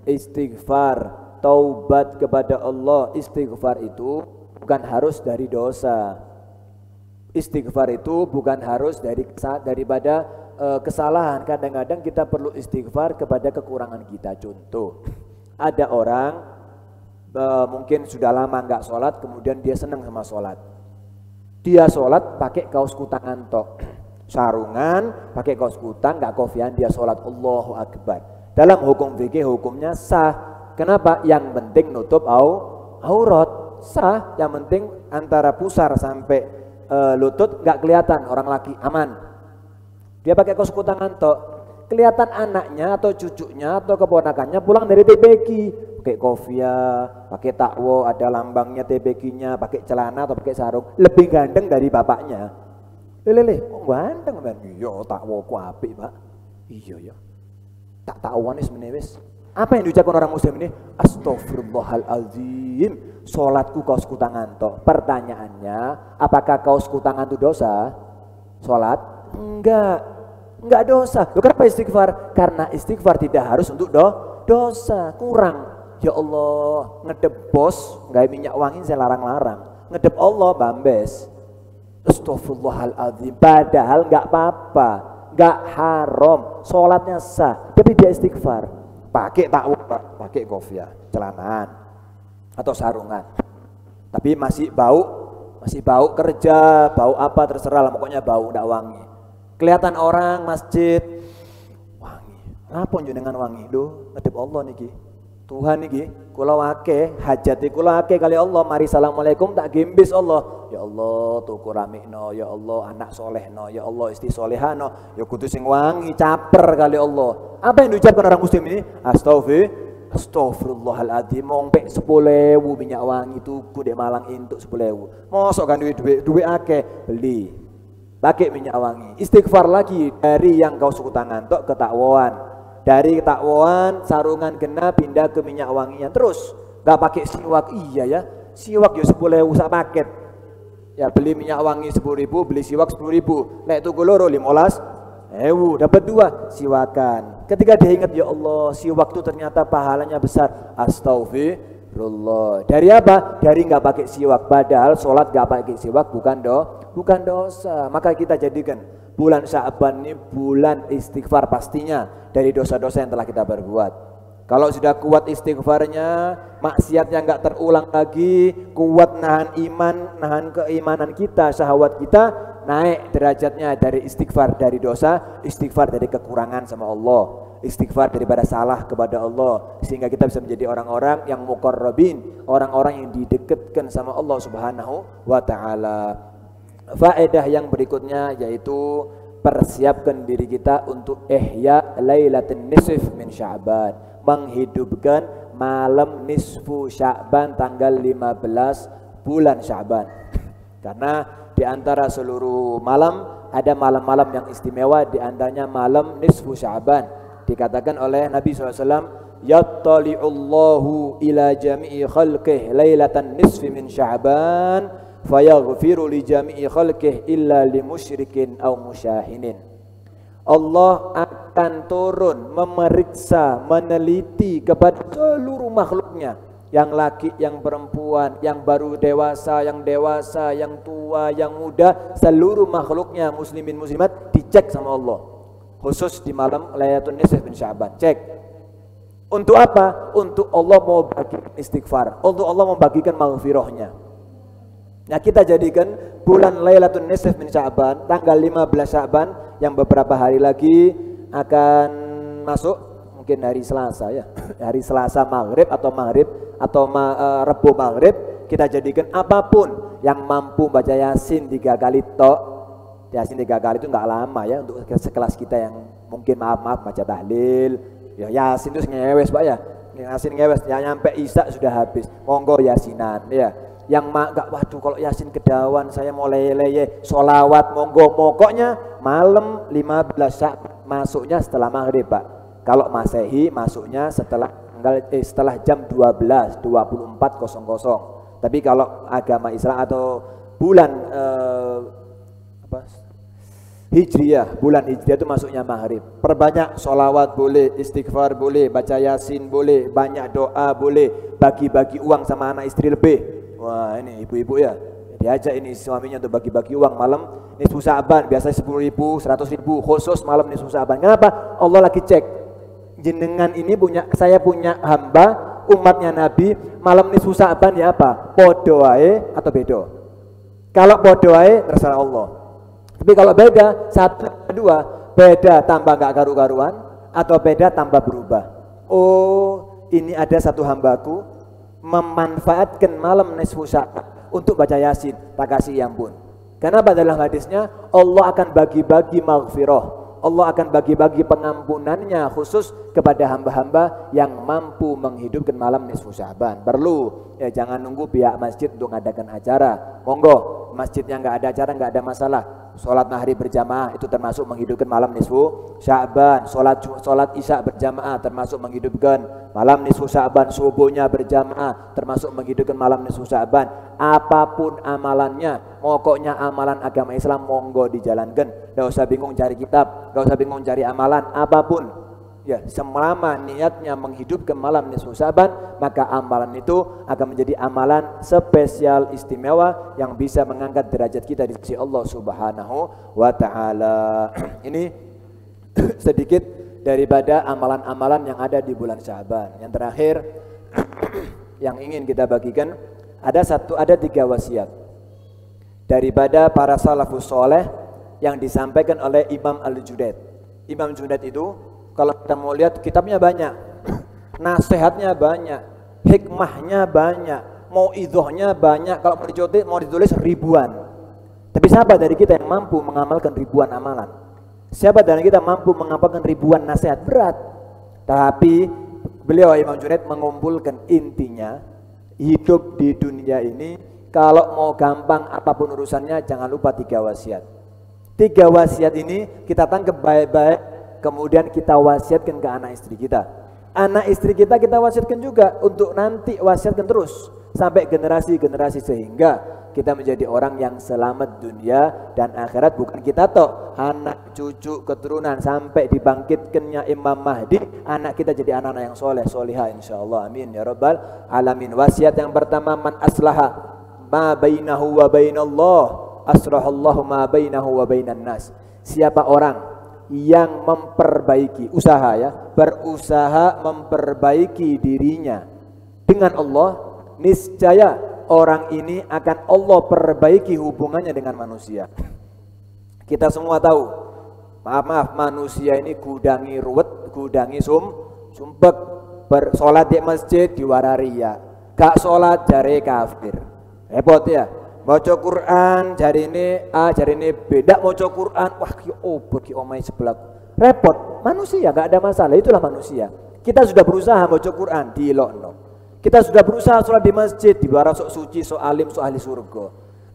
istighfar, taubat kepada Allah. Istighfar itu bukan harus dari dosa. Istighfar itu bukan harus daripada kesalahan. Kadang-kadang kita perlu istighfar kepada kekurangan kita. Contoh, ada orang mungkin sudah lama nggak sholat, kemudian dia senang sama sholat. Dia sholat pakai kaos kutangan tok, sarungan, pakai kaos kutang, nggak kofian, dia sholat. Allahu Akbar. Dalam hukum fikih hukumnya sah. Kenapa? Yang penting nutup aurat. Sah. Yang penting antara pusar sampai lutut nggak kelihatan, orang laki aman. Dia pakai kaos kutangan tok, kelihatan anaknya atau cucunya atau keponakannya pulang dari TBK, pakai kofia, pakai takwo, ada lambangnya TBK-nya, pakai celana atau pakai sarung, lebih ganteng dari bapaknya. Lele, kok ganteng kan? Iya, takwo ku apik, Pak. Iya ya. Tak takwan wis meneh wis. Apa yang diucapkan orang muslim ini? Astaghfirullahalazim. Salatku kaos kutangan tok. Pertanyaannya, apakah kaos kutangan itu dosa? Salat? Enggak dosa. Loh, kenapa istighfar? Karena istighfar tidak harus untuk dosa. Kurang. Ya Allah, ngedep bos, nggak minyak wangi saya larang-larang. Ngedep Allah bambes. Astaghfirullahaladzim. Padahal nggak apa-apa, nggak haram, sholatnya sah. Tapi dia istighfar. Pakai takwa, pakai kofia, celanaan atau sarungan. Tapi masih bau kerja, bau apa terserah lah, pokoknya bau nggak wangi. Kelihatan orang masjid wangi. Apa jenengan wangi? Duh, ngedep Allah niki. Tuhan niki, kula wake hajati kula wake kali Allah. Mari assalamualaikum tak gembis Allah. Ya Allah, tuku ramikno, ya Allah anak solehno, ya Allah istri solehano, ya kudu sing wangi caper kali Allah. Apa yang diucapkan orang muslim ini? Astaghfirullahaladzim. Mongpek 10.000 minyak wangi tuku dek Malang entuk 10.000. Mosok kan duit akeh beli. Pakai minyak wangi, istighfar lagi dari yang kau suku tangan tok ke takwaan, dari takwaan sarungan kena pindah ke minyak wanginya terus, gak pakai siwak. Iya ya, siwak ya 10.000 sak paket ya, beli minyak wangi 10.000, beli siwak 10.000, nek tuku loro 15.000 dapat 2 siwakan. Ketika dia ingat, ya Allah siwak itu ternyata pahalanya besar, astagfirullah. Dari apa? Dari nggak pakai siwak. Padahal sholat nggak pakai siwak bukan dosa. Maka kita jadikan bulan Sya'ban ini bulan istighfar pastinya dari dosa-dosa yang telah kita perbuat. Kalau sudah kuat istighfarnya, maksiatnya nggak terulang lagi, kuat nahan iman, nahan keimanan kita, syahwat kita, naik derajatnya dari istighfar dari dosa, istighfar dari kekurangan sama Allah, istighfar daripada salah kepada Allah, sehingga kita bisa menjadi orang-orang yang muqarrabin, orang-orang yang didekatkan sama Allah Subhanahu wa ta'ala. Faedah yang berikutnya yaitu persiapkan diri kita untuk ihya lailatul nisf min Sya'ban, menghidupkan malam nisfu Sya'ban tanggal 15 bulan Sya'ban. Karena di antara seluruh malam ada malam-malam yang istimewa, di antaranya malam nisfu Sya'ban. Dikatakan oleh Nabi SAW, yattali'ullahu ila jami'i khalqih lailatan nisfi min Sya'ban fayaghfiru li jami'i khalqih illa li musyrikin aw musyahinin. Allah akan turun memeriksa, meneliti kepada seluruh makhluknya, yang laki, yang perempuan, yang baru dewasa, yang tua, yang muda, seluruh makhluknya muslimin muslimat dicek sama Allah. Khusus di malam Lailatul Nisf bin Sya'ban, cek. Untuk apa? Untuk Allah mau bagikan istighfar, untuk Allah membagikan maghfirahnya. Nah, kita jadikan bulan Lailatul Nisf min Sya'ban tanggal 15 Sya'ban yang beberapa hari lagi akan masuk, mungkin hari Selasa ya. Hari Selasa maghrib atau Rebo maghrib, kita jadikan apapun yang mampu baca Yasin 3 kali tok. Yasin 3 kali itu enggak lama ya untuk sekelas kita yang mungkin maaf baca tahlil. Ya Yasin itu ngewes Pak ya. Yasin ngewes ya, nyampe Isya sudah habis. Monggo Yasinan ya. Yang gak, waduh kalau Yasin kedawan saya mau leye sholawat monggo, pokoknya malam 15 masuknya setelah maghrib Pak. Kalau Masehi masuknya setelah jam 12:24.00. Tapi kalau agama Islam atau bulan Hijriyah, bulan Hijriyah itu masuknya maghrib. Perbanyak sholawat boleh, istighfar boleh, baca Yasin boleh, banyak doa boleh, bagi-bagi uang sama anak istri lebih. Wah ini ibu-ibu ya, diajak ini suaminya untuk bagi-bagi uang malam nisfu Sa'ban, biasanya 10.000, 100.000, khusus malam nisfu Sa'ban. Kenapa? Allah lagi cek, jenengan ini saya punya hamba umatnya Nabi, malam nisfu Sa'ban ya apa? Podo wae atau bedo? Kalau podo wae terserah Allah. Tapi kalau beda, satu, dua, beda tambah gak karu-karuan atau beda tambah berubah. Oh ini ada satu hambaku memanfaatkan malam nisfu Sa'ban untuk baca Yasin, tak kasih ya ampun. Kenapa? Dalam hadisnya Allah akan bagi-bagi maghfirah, Allah akan bagi-bagi pengampunannya khusus kepada hamba-hamba yang mampu menghidupkan malam nisfu Sa'ban. Perlu ya, jangan nunggu pihak masjid untuk mengadakan acara. Monggo, masjid yang nggak ada acara nggak ada masalah. Sholat maghrib berjamaah itu termasuk menghidupkan malam nisfu Sya'ban. Sholat isya berjamaah termasuk menghidupkan malam nisfu Sya'ban. Subuhnya berjamaah termasuk menghidupkan malam nisfu Sya'ban. Apapun amalannya, pokoknya amalan agama Islam monggo dijalankan. Gak usah bingung cari kitab, gak usah bingung cari amalan, apapun. Ya, selama niatnya menghidupkan malam nisfu Sa'ban, maka amalan itu akan menjadi amalan spesial istimewa yang bisa mengangkat derajat kita di sisi Allah Subhanahu wa taala. Ini sedikit daripada amalan-amalan yang ada di bulan Sya'ban. Yang terakhir yang ingin kita bagikan ada 3 wasiat daripada para salafus soleh yang disampaikan oleh Imam Al-Junaid. Imam Junaid itu kalau kita mau lihat kitabnya banyak, nasihatnya banyak, hikmahnya banyak, mauidhahnya banyak. Kalau mau ditulis ribuan. Tapi siapa dari kita yang mampu mengamalkan ribuan amalan? Siapa dari kita mampu mengamalkan ribuan nasihat? Berat. Tapi beliau Imam Junaid mengumpulkan intinya, hidup di dunia ini kalau mau gampang apapun urusannya jangan lupa 3 wasiat. 3 wasiat ini kita tangkap baik-baik. Kemudian kita wasiatkan ke anak istri kita. Anak istri kita wasiatkan juga untuk nanti wasiatkan terus sampai generasi-generasi sehingga kita menjadi orang yang selamat dunia dan akhirat. Bukan kita toh, anak cucu keturunan sampai dibangkitkannya Imam Mahdi, anak kita jadi anak-anak yang soleh solihah insyaallah. Amin ya rabbal alamin. Wasiat yang pertama, man aslaha ma bainahu wa bainallah asrahallahu ma bainahu wa bainan nas. Siapa orang yang memperbaiki berusaha memperbaiki dirinya dengan Allah, niscaya orang ini akan Allah perbaiki hubungannya dengan manusia. Kita semua tahu, maaf manusia ini gudangi ruwet, gudangi sumpek. Bersolat di masjid diwarari ya, gak solat jare kafir, repot ya. Baca Quran jari ini A, jari ini B, tidak baca Quran, wah ki obor ki omai sebelah, repot. Manusia gak ada masalah, itulah manusia. Kita sudah berusaha baca Quran dilokno, kita sudah berusaha sholat di masjid di luar sok suci, sok alim, sok ahli surga,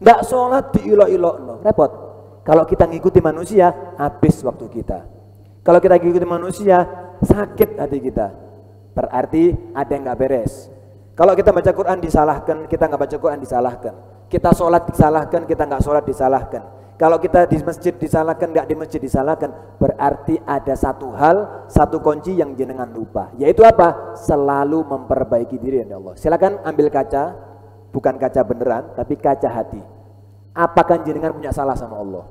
nggak sholat diilok-ilokno, repot. Kalau kita ngikuti manusia habis waktu kita. Kalau kita ngikuti manusia sakit hati kita, berarti ada yang nggak beres. Kalau kita baca Quran disalahkan, kita nggak baca Quran disalahkan. Kita sholat disalahkan, kita nggak sholat disalahkan. Kalau kita di masjid disalahkan, nggak di masjid disalahkan. Berarti ada satu hal, satu kunci yang jenengan lupa. Yaitu apa? Selalu memperbaiki diri ya Allah. Silakan ambil kaca, bukan kaca beneran, tapi kaca hati. Apakah jenengan punya salah sama Allah?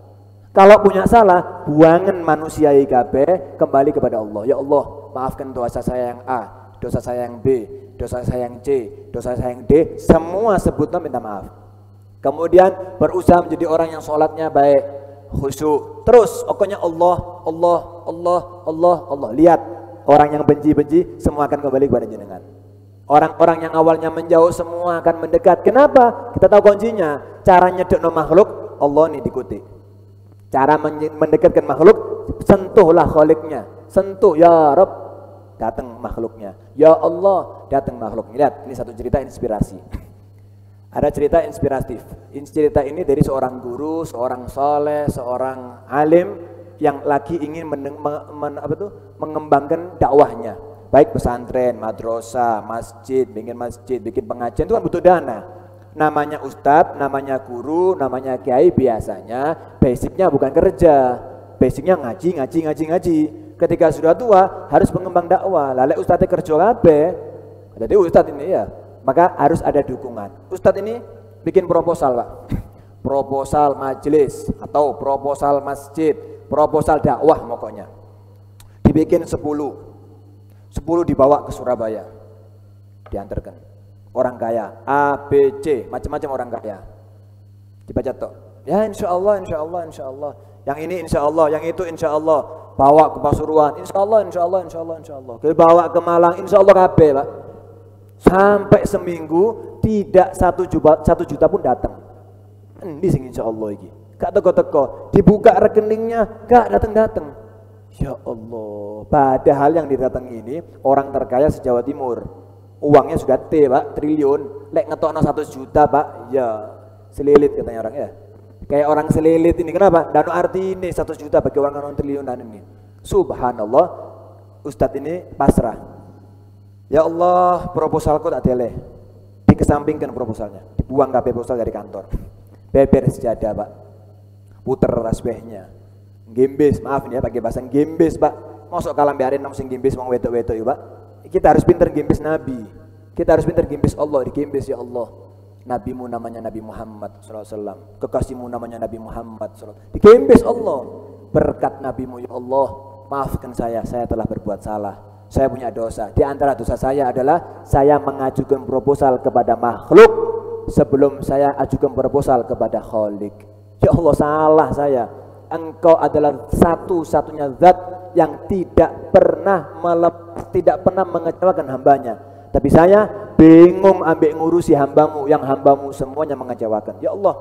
Kalau punya salah, buangan manusia IKB, kembali kepada Allah. Ya Allah, maafkan dosa saya yang A, dosa saya yang B, dosa saya yang C, dosa saya yang D. Semua sebutnya minta maaf. Kemudian berusaha menjadi orang yang sholatnya baik, khusyuk. Terus pokoknya Allah, Allah, Allah, Allah, Allah. Lihat orang yang benci-benci semua akan kembali kepada jenengan. Orang-orang yang awalnya menjauh semua akan mendekat. Kenapa? Kita tahu kuncinya. Cara nyedekno makhluk Allah nih diikuti. Cara mendekatkan makhluk, sentuhlah Khaliknya. Sentuh ya Rabb, datang makhluknya. Ya Allah, datang makhluknya. Lihat, ini satu cerita inspirasi. Ada cerita inspiratif. Cerita ini dari seorang guru, seorang soleh, seorang alim yang lagi ingin mengembangkan dakwahnya. Baik pesantren, madrasah, masjid, bikin pengajian itu kan butuh dana. Namanya ustadz, namanya guru, namanya kiai biasanya basicnya bukan kerja, basicnya ngaji. Ketika sudah tua harus mengembang dakwah. Lalu ustadznya kerja kabeh. Jadi ustadz ini ya, maka harus ada dukungan. Ustadz ini bikin proposal, Pak. Proposal majelis atau proposal masjid, proposal dakwah pokoknya. Dibikin 10 dibawa ke Surabaya. Diantarkan. Orang kaya, A, B, C, macam-macam orang kaya. Dibaca toh. Ya insya Allah. Yang ini insya Allah, yang itu insya Allah. Bawa ke Pasuruan, insya Allah. Bawa ke Malang, insya Allah kabeh, Pak. Sampai seminggu tidak 1 juta pun datang. Ini sing insya Allah iki. Gak teko-teko, dibuka rekeningnya, gak datang. Ya Allah, padahal yang didatangi ini orang terkaya se-Jawa Timur. Uangnya sudah Pak, triliun. Lek ngetokno 1 juta, Pak, ya selilit katanya orang ya. Kayak orang selilit ini, kenapa? Danu arti ini 1 juta bagi orang orang triliun dan ini. Subhanallah, Ustadz ini pasrah. Ya Allah, proposalku tak deleh. Dikesampingkan proposalnya, dibuang kabeh proposal dari kantor. Beber sejadah, Pak. Puter tasbihnya. Gembes, maaf nih ya pakai bahasa gembes, Pak. Mosok kalam biarin nang sing gembes wong wedok-wedok ya, Pak. Kita harus pinter gembes Nabi. Kita harus pinter gembes Allah, digembes ya Allah. Nabimu namanya Nabi Muhammad SAW. Kekasihmu namanya Nabi Muhammad SAW. Digembes Allah. Berkat Nabimu ya Allah, maafkan saya telah berbuat salah. Saya punya dosa. Di antara dosa saya adalah saya mengajukan proposal kepada makhluk sebelum saya ajukan proposal kepada Khalik. Ya Allah, salah saya. Engkau adalah satu-satunya zat yang tidak pernah mengecewakan hambanya. Tapi saya bingung ambek ngurusi hambamu yang hambamu semuanya mengecewakan. Ya Allah,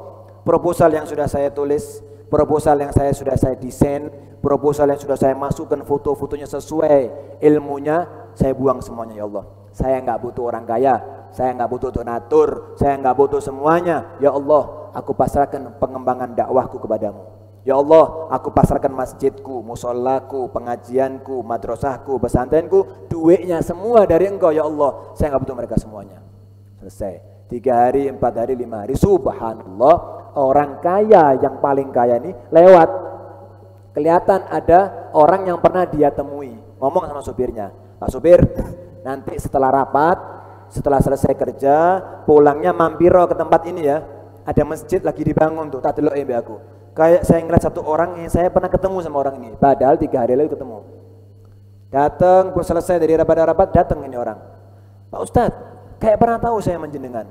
proposal yang sudah saya tulis, proposal yang sudah saya desain, proposal yang sudah saya masukkan foto-fotonya sesuai ilmunya, saya buang semuanya ya Allah. Saya nggak butuh orang kaya, saya nggak butuh donatur, saya nggak butuh semuanya. Ya Allah, aku pasrahkan pengembangan dakwahku kepadamu. Ya Allah, aku pasrahkan masjidku, musollaku, pengajianku, madrasahku, pesantrenku, duitnya semua dari Engkau ya Allah. Saya nggak butuh mereka semuanya. Selesai. 3 hari, 4 hari, 5 hari. Subhanallah, orang kaya yang paling kaya ini lewat. Kelihatan ada orang yang pernah dia temui. Ngomong sama supirnya, Pak supir, nanti setelah rapat, setelah selesai kerja, pulangnya mampir ke tempat ini ya. Ada masjid lagi dibangun tuh, tak delok mbak aku. Kayak saya ngeliat satu orang yang saya pernah ketemu sama orang ini. Padahal 3 hari lalu ketemu. Datang, selesai dari rapat-rapat, datang ini orang. Pak Ustadz, kayak pernah tahu saya menjenengan.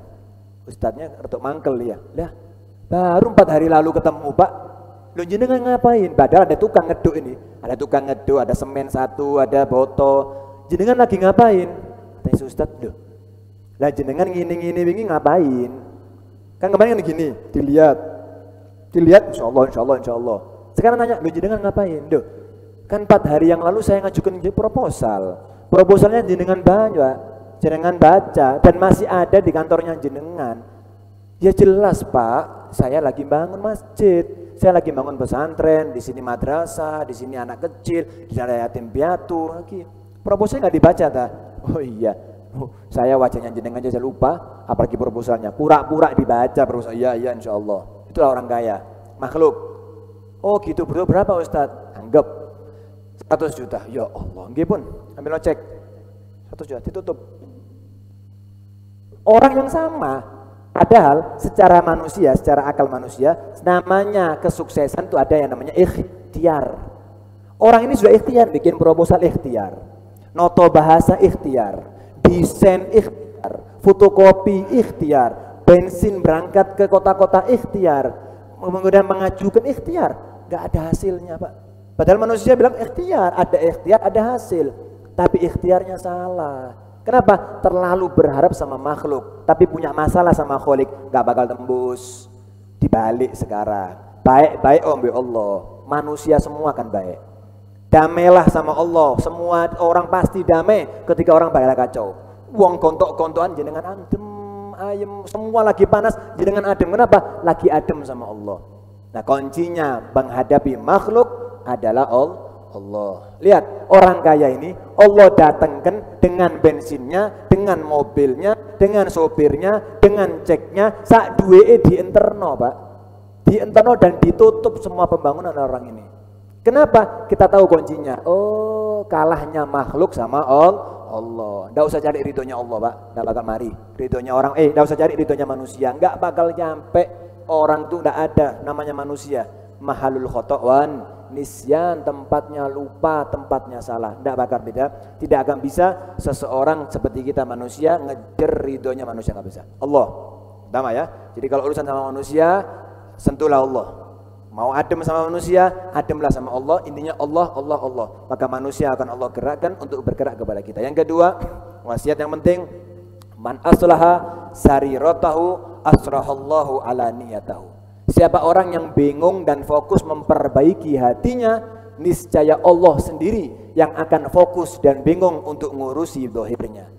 Ustadznya retuk mangkel ya. Lah, baru 4 hari lalu ketemu Pak. Lu jenengan ngapain? Padahal ada tukang ngeduk ini. Ada tukang ngeduk, ada semen 1, ada botol. Jenengan lagi ngapain? Tanya si Ustadz, loh. Lah jenengan ngini ngapain? Kan kemarin kan gini, dilihat insya Allah. Sekarang nanya, lu jenengan ngapain? Duh, kan 4 hari yang lalu saya ngajukan proposalnya jenengan baca dan masih ada di kantornya jenengan. Ya jelas Pak, saya lagi bangun masjid, saya lagi bangun pesantren, di sini madrasah, di sini anak kecil, di sana yatim piatu lagi. Proposalnya nggak dibaca ta? Oh iya, saya wajahnya jenengan aja lupa, apalagi proposalnya. Pura-pura dibaca proposal. Iya insya Allah. Itulah orang kaya, makhluk. Oh gitu, bro, berapa Ustadz? Anggap 100 juta. Ya Allah, nggih pun, ambil cek 100 juta, ditutup. Orang yang sama, padahal secara manusia, secara akal manusia, namanya kesuksesan itu ada yang namanya ikhtiar. Orang ini sudah ikhtiar, bikin proposal ikhtiar, noto bahasa ikhtiar, desain ikhtiar, fotokopi ikhtiar, bensin berangkat ke kota-kota ikhtiar, kemudian mengajukan ikhtiar, nggak ada hasilnya Pak. Padahal manusia bilang ikhtiar, ada hasil, tapi ikhtiarnya salah. Kenapa? Terlalu berharap sama makhluk, tapi punya masalah sama Khalik, nggak bakal tembus. Dibalik sekarang, baik ombe Allah, manusia semua kan baik. Damailah sama Allah, semua orang pasti damai ketika orang baiklah kacau. Wong kontok-kontokan jenengan ayem, semua lagi panas, jenengan adem. Kenapa? Lagi adem sama Allah. Nah, kuncinya menghadapi makhluk adalah Allah. Lihat, orang kaya ini Allah datangkan dengan bensinnya, dengan mobilnya, dengan sopirnya, dengan ceknya, sak duweke dienterno, Pak. Dienterno dan ditutup semua pembangunan orang ini. Kenapa? Kita tahu kuncinya. Oh, kalahnya makhluk sama Allah. Nggak usah cari ridhonya Allah, Pak. Nggak bakal mari. Ridhonya orang, nggak usah cari ridhonya manusia. Nggak bakal nyampe. Orang tuh nggak ada namanya manusia. Mahalul khotowan, nisyan, tempatnya lupa, tempatnya salah. Nggak bakal beda. Tidak akan bisa seseorang seperti kita manusia ngejar ridhonya manusia, nggak bisa. Allah. Pertama ya. Jadi kalau urusan sama manusia, sentuhlah Allah. Mau adem sama manusia, ademlah sama Allah. Intinya Allah. Maka manusia akan Allah gerakkan untuk bergerak kepada kita. Yang kedua, wasiat yang penting, man aslaha sariratahu asrahallahu ala niyatahu. Siapa orang yang bingung dan fokus memperbaiki hatinya, niscaya Allah sendiri yang akan fokus dan bingung untuk ngurusi zahirnya.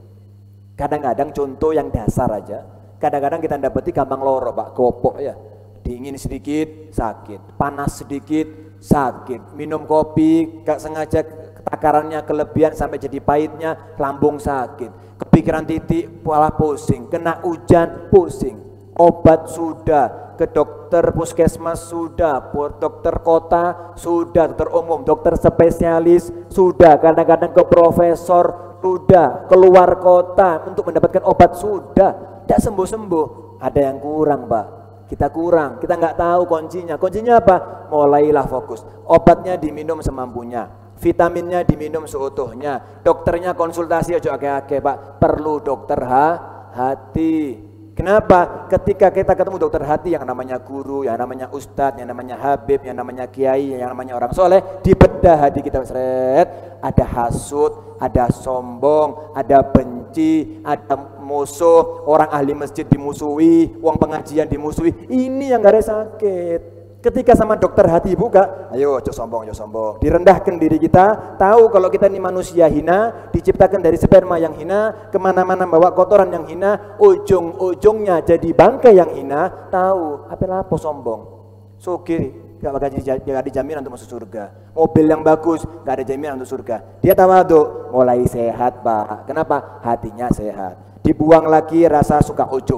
Kadang-kadang contoh yang dasar aja, kadang-kadang kita dapati gampang loro, Pak, gopok ya. Dingin sedikit sakit, panas sedikit sakit, minum kopi gak sengaja takarannya kelebihan sampai jadi pahitnya lambung sakit, kepikiran titik malah pusing, kena hujan pusing, obat sudah, ke dokter puskesmas sudah, dokter kota sudah, dokter umum, dokter spesialis sudah, kadang-kadang ke profesor sudah, keluar kota untuk mendapatkan obat sudah, tidak sembuh-sembuh. Ada yang kurang, Pak. Kita kurang, kita nggak tahu kuncinya. Kuncinya apa? Mulailah fokus. Obatnya diminum semampunya, vitaminnya diminum seutuhnya, dokternya konsultasi aja akeh-akeh, Pak. Perlu dokter hati. Kenapa? Ketika kita ketemu dokter hati yang namanya guru, yang namanya ustadz, yang namanya habib, yang namanya kiai, yang namanya orang soleh, dibedah hati kita, seret. Ada hasud, ada sombong, ada benci, ada musuh, orang ahli masjid dimusuhi, uang pengajian dimusuhi. Ini yang gak ada sakit. Ketika sama dokter hati buka, ayo sombong, direndahkan diri kita, tahu kalau kita ini manusia hina, diciptakan dari sperma yang hina, kemana-mana bawa kotoran yang hina, ujung-ujungnya jadi bangkai yang hina, tahu apa sombong, sugih, gak bakal jadi jaminan untuk masuk surga. Mobil yang bagus, gak ada jaminan untuk surga. Dia tawadhu, mulai sehat, Pak. Kenapa? Hatinya sehat. Dibuang lagi rasa suka ujub,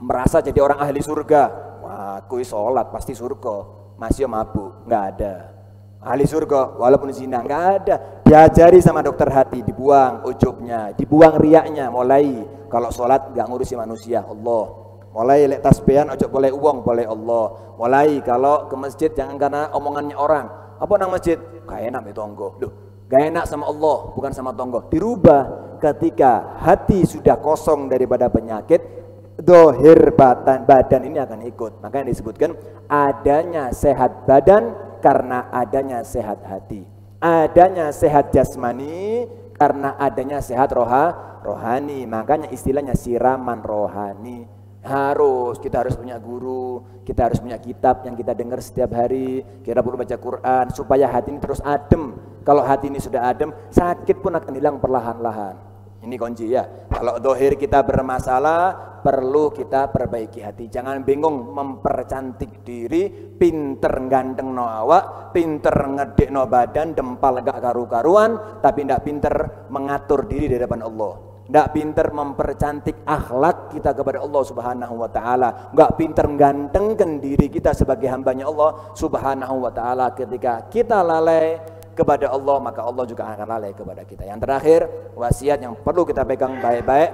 merasa jadi orang ahli surga. Wah, kui sholat pasti surga, masih mabuk, nggak ada. Ahli surga walaupun zina, nggak ada. Diajari sama dokter hati, dibuang ujubnya, dibuang riaknya. Mulai kalau sholat nggak ngurusi manusia, Allah. Mulai lek tasbihan ojo boleh uang, boleh Allah. Mulai kalau ke masjid jangan karena omongannya orang. Apa nang masjid? Gak enak itu tonggo. Loh, gak enak sama Allah, bukan sama tonggo. Dirubah ketika hati sudah kosong daripada penyakit, dohir badan ini akan ikut. Makanya disebutkan adanya sehat badan karena adanya sehat hati, adanya sehat jasmani karena adanya sehat rohani. Makanya istilahnya siraman rohani. Kita harus punya guru, kita harus punya kitab yang kita dengar setiap hari, kita perlu baca Quran supaya hati ini terus adem. Kalau hati ini sudah adem, sakit pun akan hilang perlahan-lahan. Ini kunci ya. Kalau dohir kita bermasalah, perlu kita perbaiki hati. Jangan bingung mempercantik diri, pinter ganteng no awak, pinter ngedek no badan, dempal gak karu-karuan, tapi tidak pinter mengatur diri di depan Allah. Tidak pinter mempercantik akhlak kita kepada Allah Subhanahu wa ta'ala. Tidak pinter menggantengkan diri kita sebagai hambanya Allah Subhanahu wa ta'ala. Ketika kita lalai kepada Allah, maka Allah juga akan lalai kepada kita. Yang terakhir, wasiat yang perlu kita pegang baik-baik,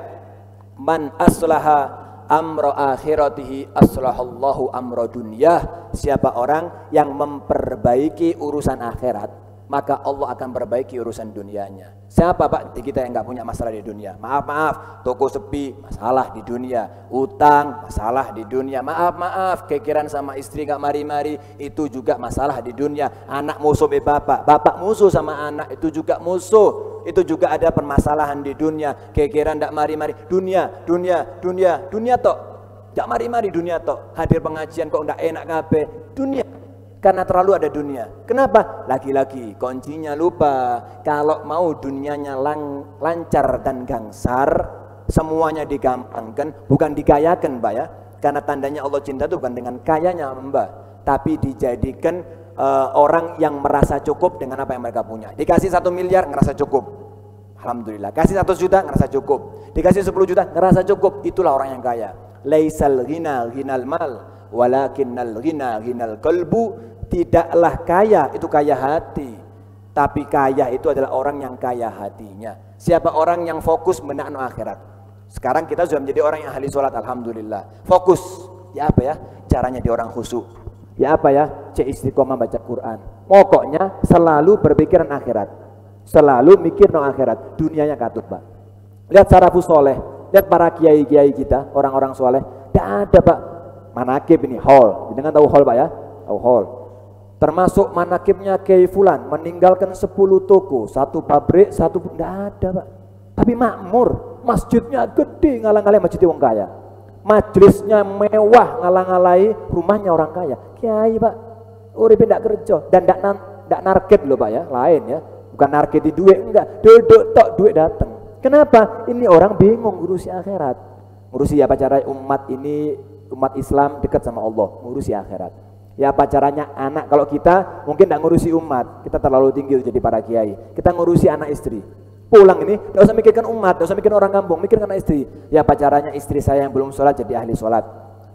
man aslaha amro akhiratihi aslahallahu amro dunyah. Siapa orang yang memperbaiki urusan akhirat, maka Allah akan perbaiki urusan dunianya. Siapa, Pak, di kita yang nggak punya masalah di dunia? Maaf, toko sepi, masalah di dunia. Utang, masalah di dunia. Maaf, kekiran sama istri nggak mari-mari, itu juga masalah di dunia. Anak musuh bapak musuh sama anak, itu juga musuh. Itu juga ada permasalahan di dunia. Kekiran nggak mari-mari, dunia tok. Nggak mari-mari dunia tok. Hadir pengajian kok nggak enak kabeh, dunia. Karena terlalu ada dunia. Kenapa? Lagi-lagi kuncinya lupa. Kalau mau dunianya lancar dan gangsar, semuanya digampangkan, bukan dikayakan Pak ya. Karena tandanya Allah cinta itu bukan dengan kayanya hamba, tapi dijadikan orang yang merasa cukup dengan apa yang mereka punya. Dikasih 1 miliar ngerasa cukup, alhamdulillah. Kasih 100 juta ngerasa cukup, dikasih 10 juta ngerasa cukup. Itulah orang yang kaya. Laisal ghina ghinal mal, walakinnal ghina ghinal qalbu. Tidaklah kaya itu kaya hati, tapi kaya itu adalah orang yang kaya hatinya. Siapa orang yang fokus menakno akhirat. Sekarang kita sudah menjadi orang yang ahli sholat, alhamdulillah. Fokus, ya apa ya? Caranya dia orang khusyuk. Ya apa ya? Istiqomah baca Quran. Pokoknya selalu berpikiran akhirat. Selalu mikir no akhirat. Dunianya katut, Pak. Lihat salafus soleh, lihat para kiai-kiai kita, orang-orang soleh. Tidak ada, Pak. Manakib ini, hall. Jangan tahu hall, Pak ya? Tahu hall. Termasuk manakibnya Kiai Fulan, meninggalkan 10 toko, 1 pabrik, 1 tidak ada, Pak. Tapi makmur, masjidnya gede, ngalang-ngalai masjid wong kaya. Majelisnya mewah, ngalang-ngalai rumahnya orang kaya. Kiai Pak, uripe ndak kerja dan ndak narget loh Pak ya, lain ya. Bukan narget di duit, enggak. Duduk tok duit datang. Kenapa? Ini orang bingung ngurusi akhirat. Ngurusi apa cara umat ini, umat Islam dekat sama Allah, ngurusi akhirat. Ya apa caranya anak, kalau kita mungkin ndak ngurusi umat, kita terlalu tinggi jadi para kiai. Kita ngurusi anak istri. Pulang ini, tidak usah mikirkan umat, tidak usah mikirkan orang kampung, mikirkan anak istri. Ya apa caranya istri saya yang belum sholat jadi ahli sholat.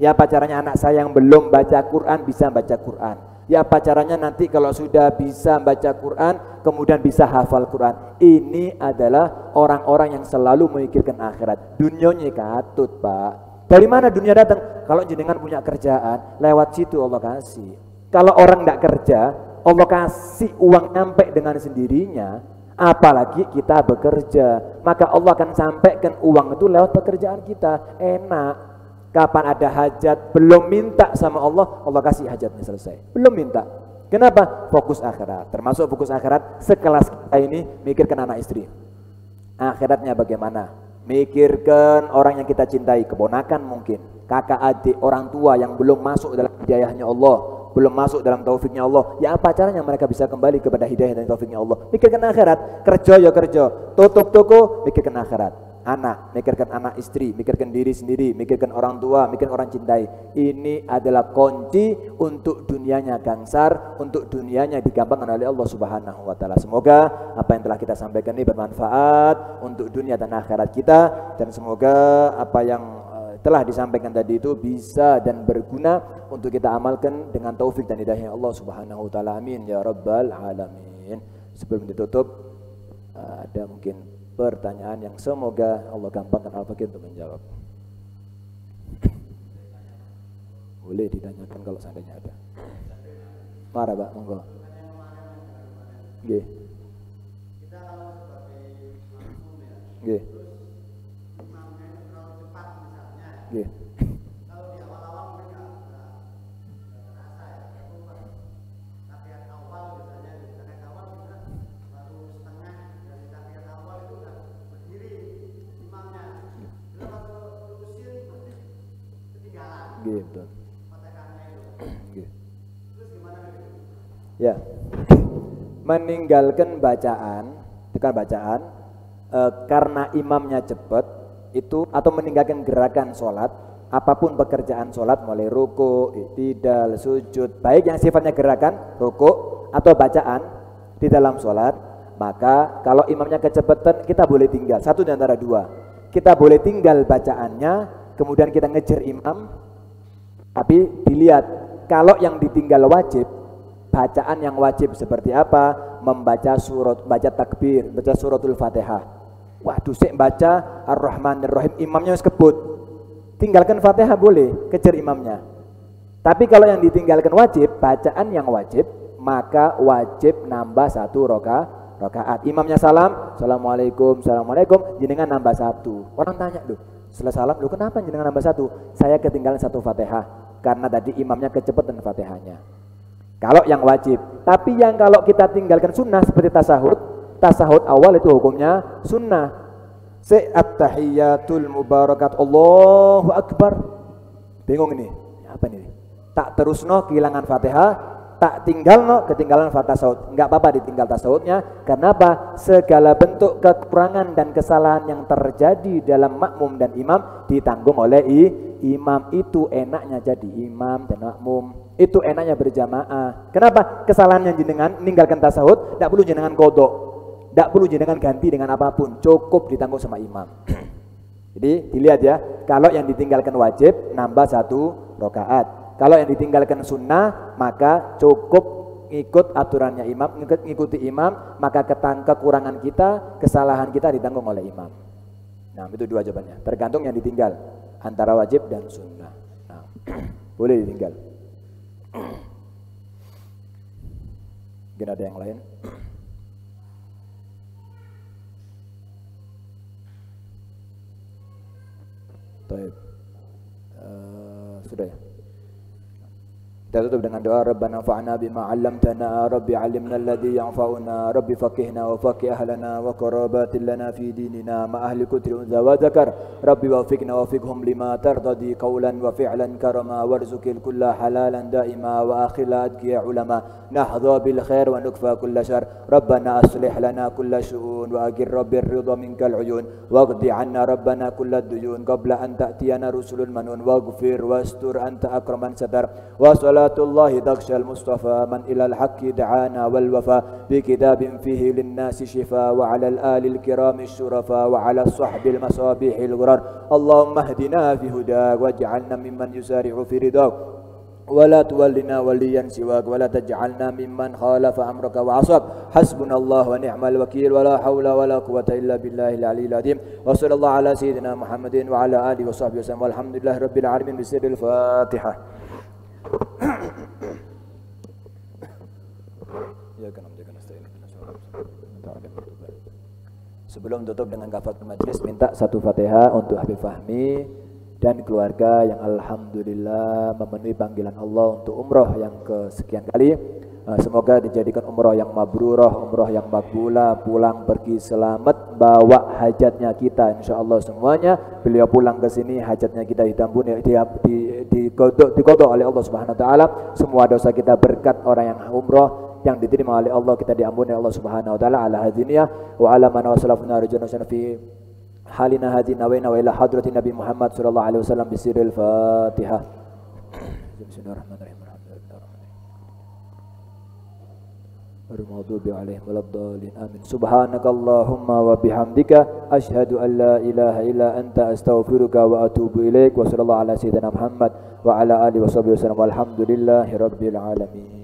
Ya apa caranya anak saya yang belum baca Quran bisa baca Quran. Ya apa caranya nanti kalau sudah bisa baca Quran, kemudian bisa hafal Quran. Ini adalah orang-orang yang selalu memikirkan akhirat. Dunianya katut Pak. Dari mana dunia datang? Kalau jenengan punya kerjaan, lewat situ Allah kasih. Kalau orang tidak kerja, Allah kasih uang nyampe dengan sendirinya. Apalagi kita bekerja, maka Allah akan sampaikan uang itu lewat pekerjaan kita. Enak. Kapan ada hajat belum minta sama Allah, Allah kasih hajatnya selesai. Belum minta. Kenapa? Fokus akhirat. Termasuk fokus akhirat sekelas kita ini mikirkan anak istri. Akhiratnya bagaimana? Mikirkan orang yang kita cintai, keponakan mungkin, kakak adik, orang tua yang belum masuk dalam hidayahnya Allah, belum masuk dalam taufiknya Allah. Ya apa caranya mereka bisa kembali kepada hidayah dan taufiknya Allah? Mikirkan akhirat. Kerja ya kerja, tutup toko, mikirkan akhirat. Anak, mikirkan anak istri, mikirkan diri sendiri, mikirkan orang tua, mikirkan orang cintai. Ini adalah kunci untuk dunianya gangsar, untuk dunianya digampangkan oleh Allah Subhanahu wa taala. Semoga apa yang telah kita sampaikan ini bermanfaat untuk dunia dan akhirat kita, dan semoga apa yang telah disampaikan tadi itu bisa dan berguna untuk kita amalkan dengan taufik dan hidayah Allah Subhanahu wa taala. Amin ya rabbal alamin. Sebelum ditutup, ada mungkin pertanyaan yang semoga Allah gampangkan Al-Fakir untuk menjawab. Boleh ditanyakan kalau seandainya ada. Marah Pak, monggo. Nggih. Kita kalau sebagai makmum ya. Nggih. Imamnya terlalu cepat misalnya. Nggih. Kalau di awal-awal mungkin enggak terasa ya. Latihan awal misalnya, latihan awal kita baru setengah dari latihan awal itu udah berdiri imamnya. Lalu waktu terusin pasti ketinggalan. Gitu. Ya, meninggalkan bacaan, bukan bacaan, karena imamnya cepat itu, atau meninggalkan gerakan sholat, apapun pekerjaan sholat, mulai ruku, i'tidal, sujud, baik yang sifatnya gerakan, ruku atau bacaan di dalam sholat, maka kalau imamnya kecepatan kita boleh tinggal, satu di antara dua. Kita boleh tinggal bacaannya, kemudian kita ngejar imam, tapi dilihat kalau yang ditinggal wajib, bacaan yang wajib seperti apa? Membaca surat, baca takbir, baca suratul Fatihah. Waduh, sik baca Ar-Rahmanir Rahim, imamnya harus kebut. Tinggalkan Fatihah boleh, kejar imamnya. Tapi kalau yang ditinggalkan wajib, bacaan yang wajib, maka wajib nambah 1 rakaat. Imamnya salam, Assalamualaikum, Assalamualaikum, jenengan nambah 1. Orang tanya, loh, setelah salam, loh kenapa jenengan nambah 1? Saya ketinggalan 1 Fatihah, karena tadi imamnya kecepatan Fatihahnya. Kalau yang wajib. Tapi yang kalau kita tinggalkan sunnah seperti tasahud awal itu hukumnya sunnah. At-tahiyatul mubarakat, Allahu Akbar. Bingung ini, apa ini? Tak terusno kehilangan Fatihah, tak tinggal no ketinggalan tasawuf, enggak apa-apa ditinggal tasawufnya. Kenapa? Segala bentuk kekurangan dan kesalahan yang terjadi dalam makmum dan imam ditanggung oleh imam. Itu enaknya jadi imam dan makmum, itu enaknya berjamaah. Kenapa? Kesalahan yang jenengan meninggalkan tasawuf tidak perlu jenengan kodok, tidak perlu jenengan ganti dengan apapun, cukup ditanggung sama imam. Jadi dilihat ya, kalau yang ditinggalkan wajib nambah 1 rakaat. Kalau yang ditinggalkan sunnah maka cukup ikut aturannya imam, ngikuti imam, maka kekurangan kita, kesalahan kita ditanggung oleh imam. Nah, itu 2 jawabannya. Tergantung yang ditinggal antara wajib dan sunnah. Nah, boleh ditinggal. Mungkin ada yang lain? Baik. Sudah ya. Kita tutup dengan doa Rabbana fa'na bima 'allamtana Rabbi 'allimna alladhi yanfa'una Rabbi faqihna wa faqih ahlana wa qarabatin lana fi dinina ma ahli kutri unza wa zakar Rabbi wafiqna wafiqhum lima tardadi qawlan wa fi'lan karama warzuqil kulla halalan daima wa akhila adkiya ulama nahdha bil khair wa nukfa kulla syar Rabbana aslih lana kulla syu'un wa agir rabbir ridha minkal uyun waqdi 'anna Rabbana kulla duyun qabla an ta'tiyana rusulun manun waghfir wastur anta akraman satar wa الله تغشى المصطفى من إلى الحق دعانا والوفا بكتاب فيه للناس شفاء وعلى الآل الكرام الشرفاء وعلى الصحب المصابيح الغرار اللهم اهدنا في هداك واجعلنا ممن يسارع في رضاك ولا تولنا وليا سواك ولا تجعلنا ممن خالف أمرك وعصاك حسبنا الله ونعم الوكيل ولا حول ولا قوة إلا بالله العلي العظيم وصلى الله على سيدنا محمد وعلى آله وصحبه وسلم والحمد لله رب العالمين بسر الفاتحة. Sebelum tutup dengan kafaratul majlis, minta 1 Fatihah untuk Habib Fahmi dan keluarga yang alhamdulillah memenuhi panggilan Allah untuk umroh yang kesekian kali. Semoga dijadikan umroh yang mabrurah, umroh yang makbulah, pulang pergi selamat, bawa hajatnya kita insyaallah semuanya. Beliau pulang ke sini hajatnya kita ditampuni, digodok oleh Allah Subhanahu wa taala. Semua dosa kita berkat orang yang umroh yang diterima oleh Allah, kita diampuni oleh Allah Subhanahu wa taala ala hadiniya wa ala man wasalafna rajulana fi halina hadina wa ila hadratin Nabi Muhammad sallallahu alaihi wasallam bisiril Fatihah. Bismillahirrahmanirrahim. Al-maghdubi alaihim waladdallin amin. Subhanakallahumma wa bihamdika asyhadu an la ilaha illa anta astaghfiruka wa atubu ilaik wa sallallahu ala sayyidina Muhammad wa ala alihi wa sahbihi wasallam walhamdulillahi rabbil alamin.